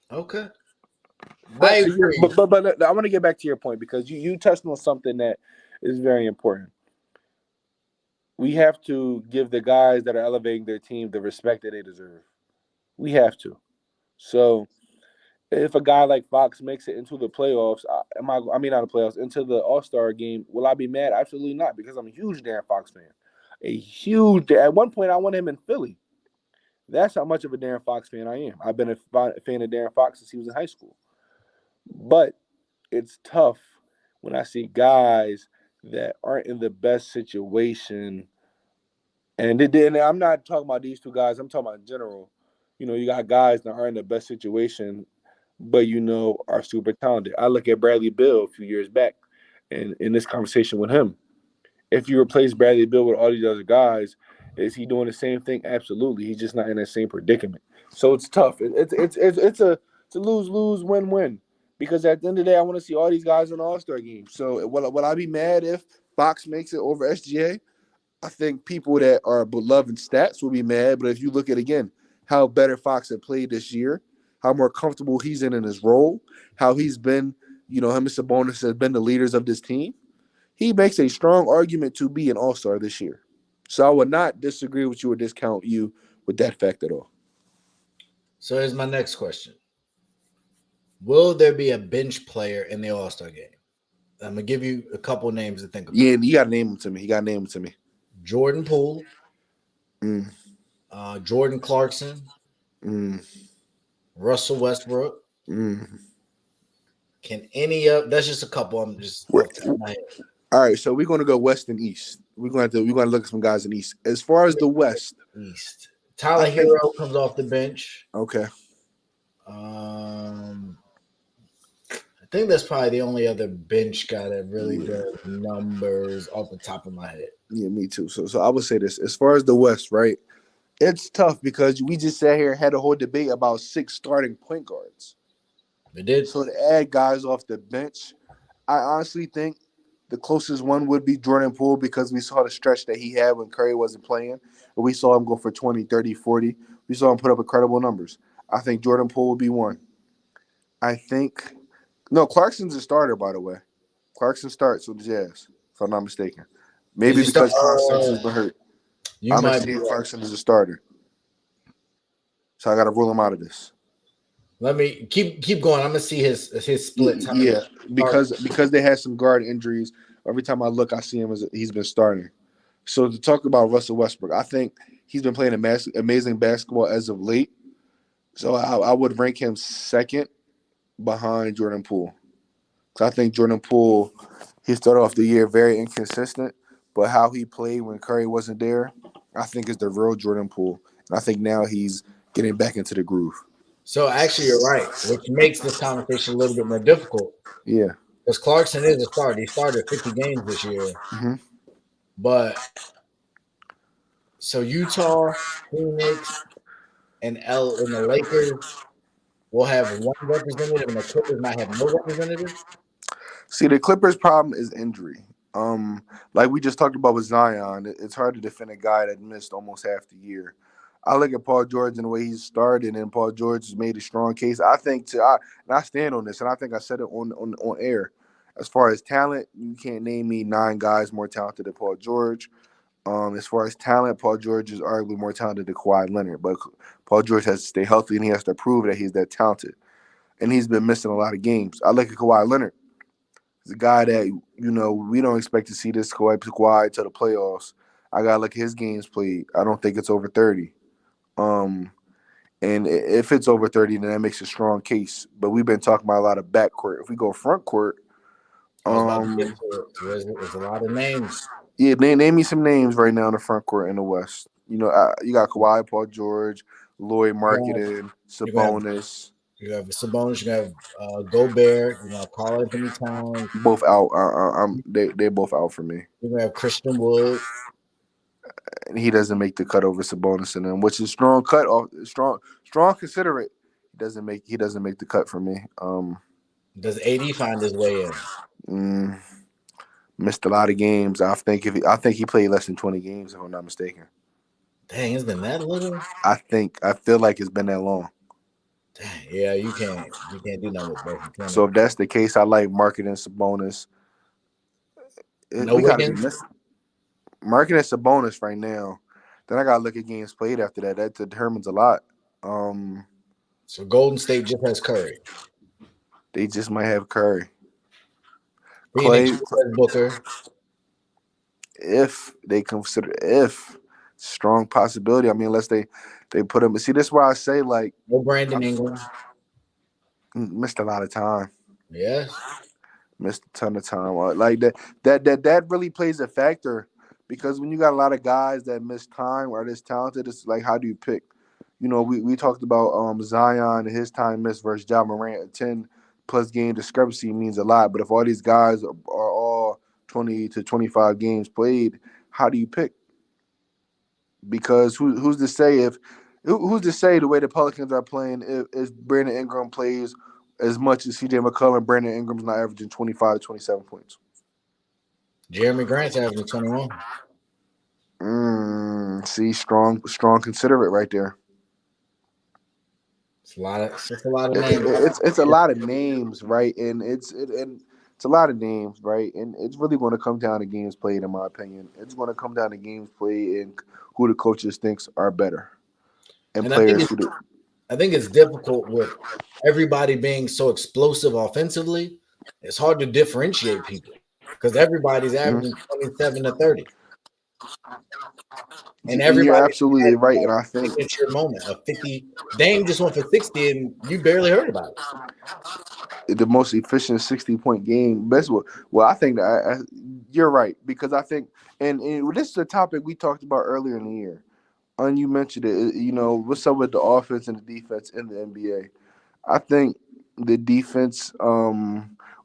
Okay. But I want to get back to your point because you touched on something that is very important. We have to give the guys that are elevating their team the respect that they deserve. We have to. So if a guy like Fox makes it into the playoffs, not the playoffs, into the All-Star game, will I be mad? Absolutely not, because I'm a huge Darren Fox fan. At one point, I wanted him in Philly. That's how much of a Darren Fox fan I am. I've been a fan of Darren Fox since he was in high school. But it's tough when I see guys that aren't in the best situation. And I'm not talking about these two guys. I'm talking about in general. You got guys that aren't in the best situation, but are super talented. I look at Bradley Beal a few years back, and in this conversation with him, if you replace Bradley Beal with all these other guys, is he doing the same thing? Absolutely. He's just not in that same predicament. So it's tough. It's a lose-lose, win-win. Because at the end of the day, I want to see all these guys in the All-Star game. So will I be mad if Fox makes it over SGA? I think people that are beloved in stats will be mad. But if you look at, again, how better Fox had played this year, how more comfortable he's in his role, how he's been, him and Sabonis have been the leaders of this team, he makes a strong argument to be an All-Star this year. So I would not disagree with you or discount you with that fact at all. So here's my next question: will there be a bench player in the All-Star game? I'm gonna give you a couple names to think about. Yeah, you got to name them to me. You got to name them to me. Jordan Poole, Mm, Jordan Clarkson, mm, Russell Westbrook. mm. Can any of that's just a couple? I'm just off the top of my head. All right, so we're going to go West and East. We're going to look at some guys in East. As far as the West, East. I Tyler think Hero comes off the bench. okay. Um, I think that's probably the only other bench guy that really Yeah, does numbers off the top of my head. yeah, me too. So I would say this. As far as the West, right? It's tough because we just sat here and had a whole debate about 6 starting point guards. They did. So to add guys off the bench, I honestly think the closest one would be Jordan Poole because we saw the stretch that he had when Curry wasn't playing. And we saw him go for 20, 30, 40. We saw him put up incredible numbers. I think Jordan Poole would be one. I think no, Clarkson's a starter, by the way. Clarkson starts with the Jazz, if I'm not mistaken. Did Maybe you start? because Constance has been hurt. You I'm might be saying right. Clarkson is a starter. So I got to rule him out of this. Let me keep going. I'm gonna see his splits. How many Yeah, start? because they had some guard injuries. Every time I look, I see him as he's been starting. So to talk about Russell Westbrook, I think he's been playing amazing basketball as of late. So I would rank him second behind Jordan Poole. So I think Jordan Poole, he started off the year very inconsistent, but how he played when Curry wasn't there, I think is the real Jordan Poole. And I think now he's getting back into the groove. So actually, you're right, which makes this conversation a little bit more difficult Yeah. because Clarkson is a starter. He started 50 games this year, hmm but so Utah, Phoenix, and the Lakers will have one representative, and the Clippers might have no representative. See, the Clippers' problem is injury. Like we just talked about with Zion, it's hard to defend a guy that missed almost half the year. I look at Paul George and the way he's started, and Paul George has made a strong case. I think and I stand on this, and I think I said it on air. As far as talent, you can't name me 9 guys more talented than Paul George. As far as talent, Paul George is arguably more talented than Kawhi Leonard, but Paul George has to stay healthy and he has to prove that he's that talented. And he's been missing a lot of games. I look at Kawhi Leonard. He's a guy that, we don't expect to see this Kawhi to the playoffs. I got to look at his games played. I don't think it's over 30. Um, and if it's over 30, then that makes a strong case. But we've been talking about a lot of backcourt. If we go front court, I was about to get um, to it. So there's a lot of names. yeah, name me some names right now in the front court in the West. You got Kawhi, Paul George, Lloyd Marketing, You're gonna have Sabonis, you have Sabonis. You have Gobert. You have Karl Anthony Towns. both out. They both out for me. You're gonna have Christian Wood. And he doesn't make the cut over Sabonis and them, which is strong cut off strong considerate. He doesn't make the cut for me. Does AD find his way in? Mm, Missed a lot of games. I think he played less than 20 games if I'm not mistaken. Dang, it's been that little. I feel like it's been that long. Dang, yeah, you can't do nothing with less than 20. So if that's the case, I like Marketing Sabonis. No We gotta be Wiggins. missing Marketing Sabonis right now. Then I gotta look at games played after that. That determines a lot. Um, So Golden State just has Curry. they just might have Curry. Phoenix Clay, just has Booker. if strong possibility. I mean, unless they put him. See, this is why I say like No Brandon Ingram. missed a lot of time. Yes. Missed a ton of time. Like that really plays a factor because when you got a lot of guys that miss time or this talented, it's like how do you pick? We talked about Zion and his time missed versus Ja Morant. A 10+ game discrepancy means a lot. But if all these guys are all 20 to 25 games played, how do you pick? Because who's to say who's to say the way the Pelicans are playing if Brandon Ingram plays as much as CJ McCollum, Brandon Ingram's not averaging 25 to 27 points. Jeremy Grant's averaging 21. See, strong considerate right there. It's just a lot of names. It's a lot of names, right? And it's a lot of names, right? And it's really going to come down to games played, in my opinion. It's going to come down to games played and who the coaches thinks are better, and And I think players it's who. I think it's difficult with everybody being so explosive offensively. It's hard to differentiate people because everybody's Mhm. averaging 27 to 30. And You're everybody's absolutely had right, a and I think signature moment of 50. Dame just went for 60 and you barely heard about it. the most efficient 60-point game. Well, I think that you're right because I think, and this is a topic we talked about earlier in the year. And you mentioned it. You know, what's up with the offense and the defense in the NBA? I think the defense. Well,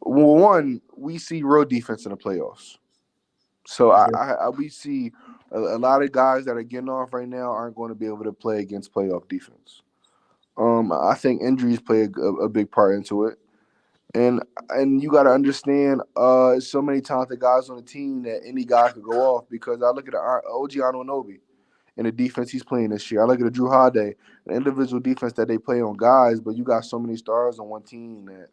one, we see real defense in the playoffs. So we see a lot of guys that are getting off right now aren't going to be able to play against playoff defense. I think injuries play a big part into it. And you got to understand, so many talented guys on the team that any guy could go off. Because I look at the OG Anunoby and the defense he's playing this year. I look at the Drew Holiday, the individual defense that they play on guys, but you got so many stars on one team that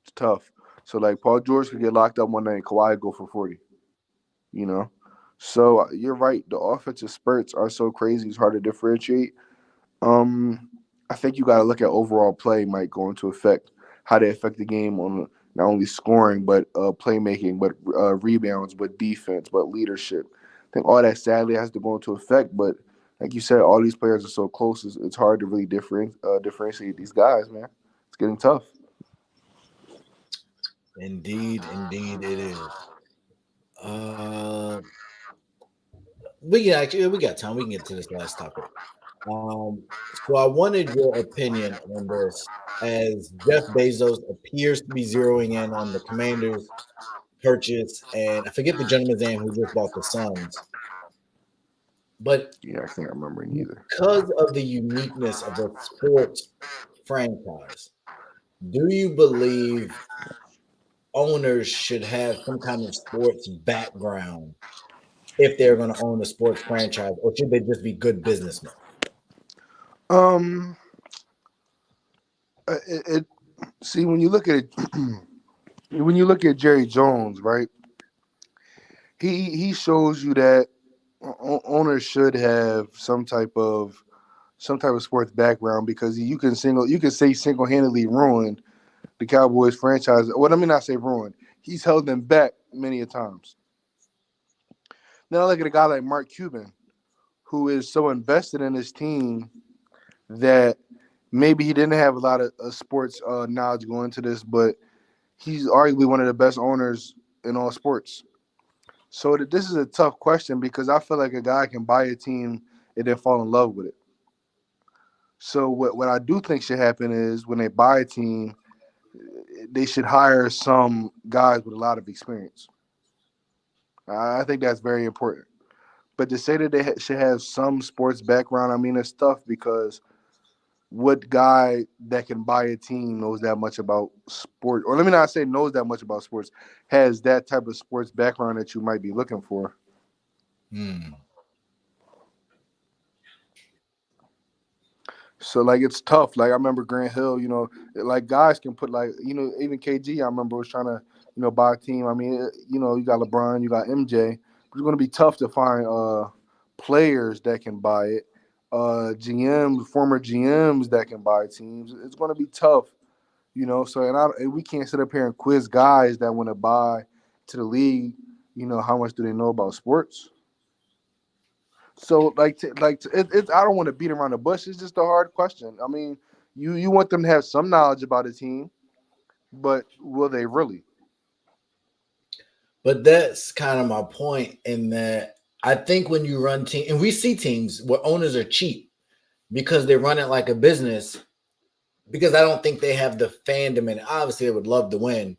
it's tough. So like Paul George could get locked up one night and Kawhi go for 40. You know, so you're right. The offensive spurts are so crazy; it's hard to differentiate. Um, I think you got to look at overall play might go into effect how they affect the game on not only scoring but playmaking, but rebounds, but defense, but leadership. I think all that sadly has to go into effect. But like you said, all these players are so close; it's hard to really differentiate these guys, man. It's getting tough. Indeed, it is. Uh, we got time. We can get to this last topic. So I wanted your opinion on this as Jeff Bezos appears to be zeroing in on the Commanders purchase, and I forget the gentleman's name who just bought the Suns, but Yeah, I can't remember neither. because of the uniqueness of a sports franchise, do you believe owners should have some kind of sports background if they're going to own a sports franchise, or should they just be good businessmen? Um, it see when you look at it, when you look at Jerry Jones, right? He shows you that owners should have some type of sports background because you can say single handedly ruined the Cowboys franchise. What I mean, not say ruined. He's held them back many a times. Then I look at a guy like Mark Cuban, who is so invested in his team that maybe he didn't have a lot of sports knowledge going into this, but he's arguably one of the best owners in all sports. So this is a tough question because I feel like a guy can buy a team and then fall in love with it. So what I do think should happen is when they buy a team, they should hire some guys with a lot of experience. I think that's very important. But to say that they should have some sports background, I mean, it's tough because what guy that can buy a team knows that much about sport, or let me not say knows that much about sports, has that type of sports background that you might be looking for. Hmm. So like it's tough. Like I remember Grant Hill, like guys can put like even KG. I remember was trying to buy a team. I mean you got LeBron, you got MJ. But it's going to be tough to find players that can buy it. GMs, former GMs that can buy teams. It's going to be tough, So and we can't sit up here and quiz guys that want to buy to the league. How much do they know about sports? So I don't want to beat around the bush. It's just a hard question. I mean, you want them to have some knowledge about a team, but will they really? But that's kind of my point in that I think when you run team, and we see teams where owners are cheap because they run it like a business. Because I don't think they have the fandom, and obviously they would love to win.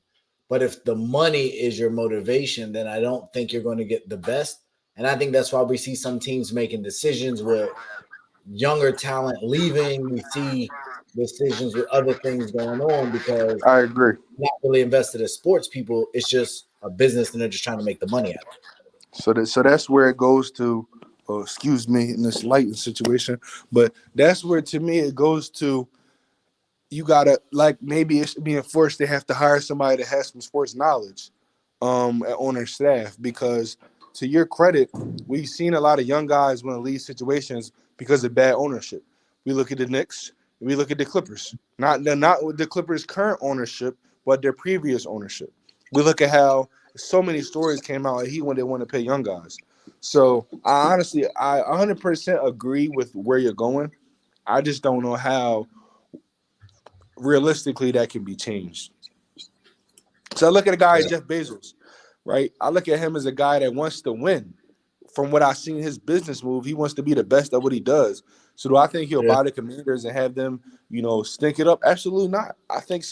But if the money is your motivation, then I don't think you're going to get the best. And I think that's why we see some teams making decisions with younger talent leaving. We see decisions with other things going on because I agree. not really invested as sports people. It's just a business, and they're just trying to make the money out of it. So that's where it goes to. Excuse me, in this lighting situation, but that's where to me it goes to. You gotta like maybe it's being forced to have to hire somebody that has some sports knowledge, on their staff because to your credit, we've seen a lot of young guys win lead situations because of bad ownership. We look at the Knicks. We look at the Clippers, not with the Clippers' current ownership, but their previous ownership. We look at how so many stories came out. He when they want to pay young guys. So I 100% agree with where you're going. I just don't know how realistically that can be changed. So I look at a guy, Jeff Bezos, right? I look at him as a guy that wants to win. From what I've seen his business move, he wants to be the best at what he does. So do I think he'll buy the Commanders and have them, stink it up? Absolutely not. I think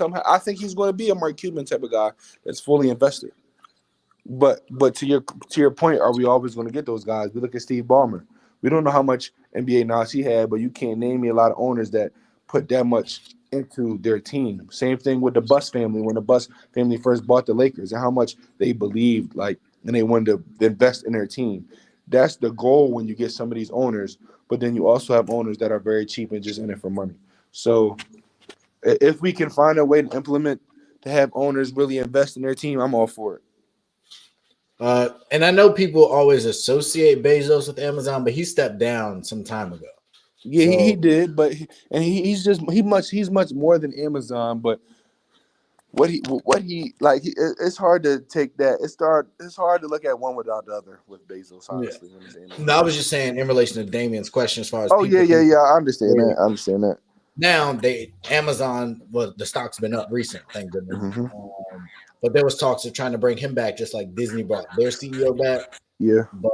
he's going to be a Mark Cuban type of guy that's fully invested. But to your point, are we always going to get those guys? We look at Steve Ballmer. We don't know how much NBA knowledge he had, but you can't name me a lot of owners that put that much into their team. Same thing with the Buss family when the Buss family first bought the Lakers and how much they believed and they wanted to invest in their team. That's the goal when you get some of these owners, but then you also have owners that are very cheap and just in it for money. So if we can find a way to implement to have owners really invest in their team, I'm all for it. And I know people always associate Bezos with Amazon, but he stepped down some time ago. Yeah, so, he did, but he's much more than Amazon. But it's hard to take that. It's hard to look at one without the other with Bezos. Honestly, no, I was just saying in relation to Damien's question as far as I understand that. I understand that. Now Amazon the stock's been up recent, thank goodness. Mm-hmm. But there was talks of trying to bring him back, just like Disney brought their CEO back. Yeah, but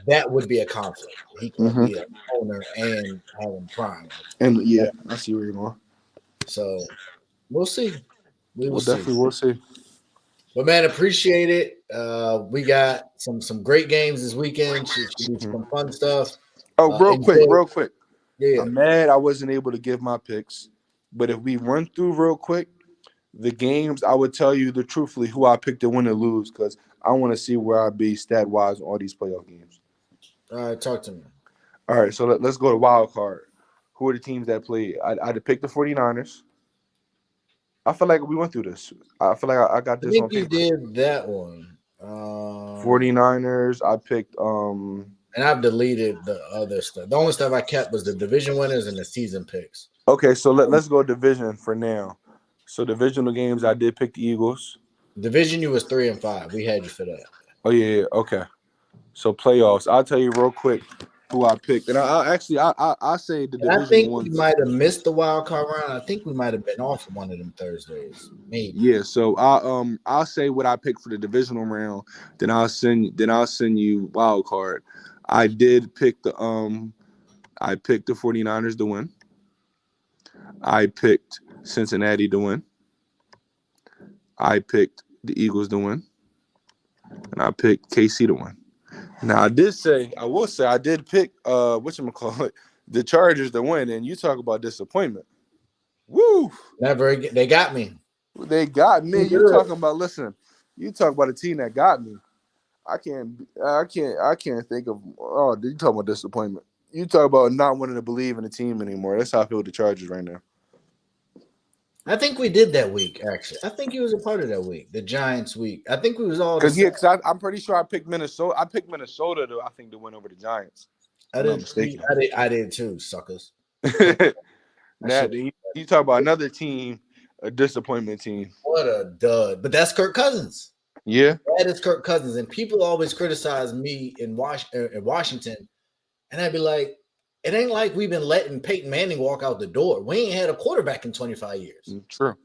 that would be a conflict. He can't be an owner and having Prime. And I see where you're going. So we'll see. We'll see. But man, appreciate it. We got some great games this weekend. Should be some fun stuff. Oh, real quick. Yeah. I'm mad I wasn't able to give my picks, but if we run through real quick the games, I would tell you truthfully who I picked to win or lose because I want to see where I be stat wise on all these playoff games. All right, talk to me. All right, so let's go to wild card. Who are the teams that played? I'd pick the 49ers. I feel like we went through this. I feel like I got this. I think you did that one. 49ers. I picked. And I've deleted the other stuff. The only stuff I kept was the division winners and the season picks. Okay, so let's go division for now. So divisional games, I did pick the Eagles. Division, you was 3-5. We had you for that. Oh yeah, okay. So playoffs, I'll tell you real quick who I picked, and I say the division. I think we might have missed the wild card round. I think we might have been off one of them Thursdays, maybe. Yeah. So I'll say what I picked for the divisional round. Then I'll send you wild card. I did pick the 49ers to win. I picked Cincinnati to win. I picked the Eagles to win. And I picked KC to win. Now I will say I did pick the Chargers to win, and you talk about disappointment. Woo! They got me. They got me. You talking about you talk about a team that got me. I can't think of you talking about disappointment. You talk about not wanting to believe in the team anymore. That's how I feel with the Chargers right now. I think we did that week, actually. I think he was a part of that week, the Giants week. I think we was all because I'm pretty sure I picked Minnesota. I picked Minnesota to win over the Giants. I did too, suckers. Now you talk about another team, a disappointment team. What a dud! But that's Kirk Cousins. Yeah, that is Kirk Cousins, and people always criticize me in Washington, and I'd be like, it ain't like we've been letting Peyton Manning walk out the door. We ain't had a quarterback in 25 years. True.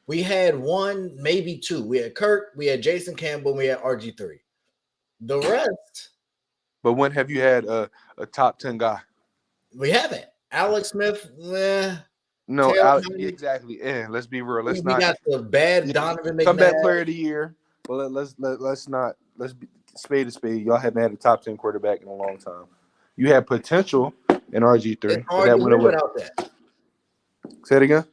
We had one, maybe two. We had Kirk, we had Jason Campbell, we had RG3. The rest. But when have you had a top 10 guy? We haven't. Let's be real. We got the bad Donovan McNabb. Comeback player of the year. But let's be spade to spade. Y'all haven't had a top 10 quarterback in a long time. You had potential in RG3. It's hard to win without that. Say it again.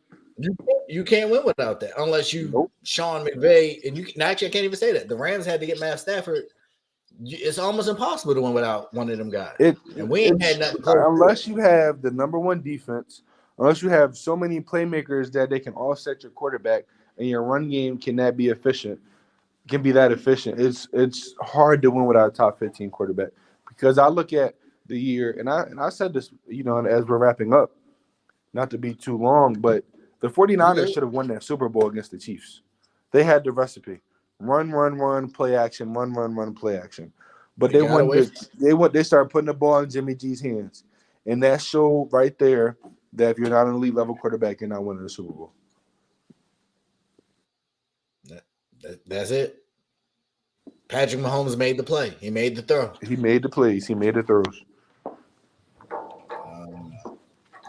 You can't win without that unless you Sean McVay, and I can't even say that. The Rams had to get Matt Stafford. It's almost impossible to win without one of them guys. And we ain't had nothing. Unless you have the number one defense, unless you have so many playmakers that they can offset your quarterback, and your run game can be that efficient. It's hard to win without a top 15 quarterback. Because I look at the year, and I said this, as we're wrapping up, not to be too long, but the 49ers should have won that Super Bowl against the Chiefs. They had the recipe. Run, play action, run, play action. But They got away. They started putting the ball in Jimmy G's hands. And that showed right there that if you're not an elite level quarterback, you're not winning the Super Bowl. That's it. Patrick Mahomes made the play. He made the throw. He made the plays. He made the throws.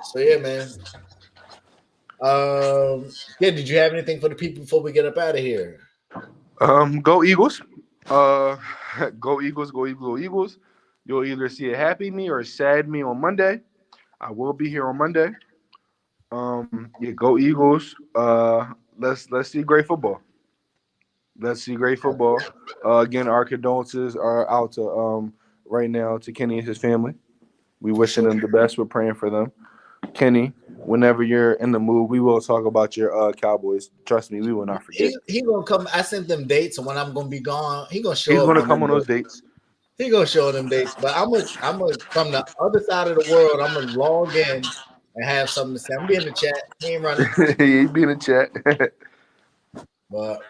So yeah, man. Yeah, did you have anything for the people before we get up out of here? Go Eagles. Go Eagles, go Eagles, go Eagles. You'll either see a happy me or a sad me on Monday. I will be here on Monday. Yeah, go Eagles. Let's see great football. Let's see great football. Again, our condolences are out to right now to Kenny and his family. We wishing them the best. We're praying for them. Kenny, whenever you're in the mood, we will talk about your Cowboys. Trust me, we will not forget. He gonna come. I sent them dates, and when I'm gonna be gone, he gonna show He's up. gonna come on those dates. He gonna show them dates, but I'm gonna from the other side of the world. I'm gonna log in and have something to say. I'm gonna be in the chat. He ain't running. He be in the chat. But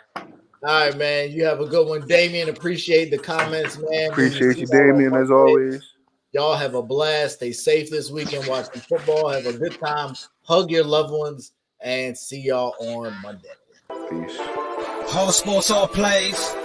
all right, man. You have a good one, Damien. Appreciate the comments, man. Appreciate you, Damien, as always. Y'all have a blast. Stay safe this weekend watching football. Have a good time. Hug your loved ones, and see y'all on Monday. Peace. All sports, all plays.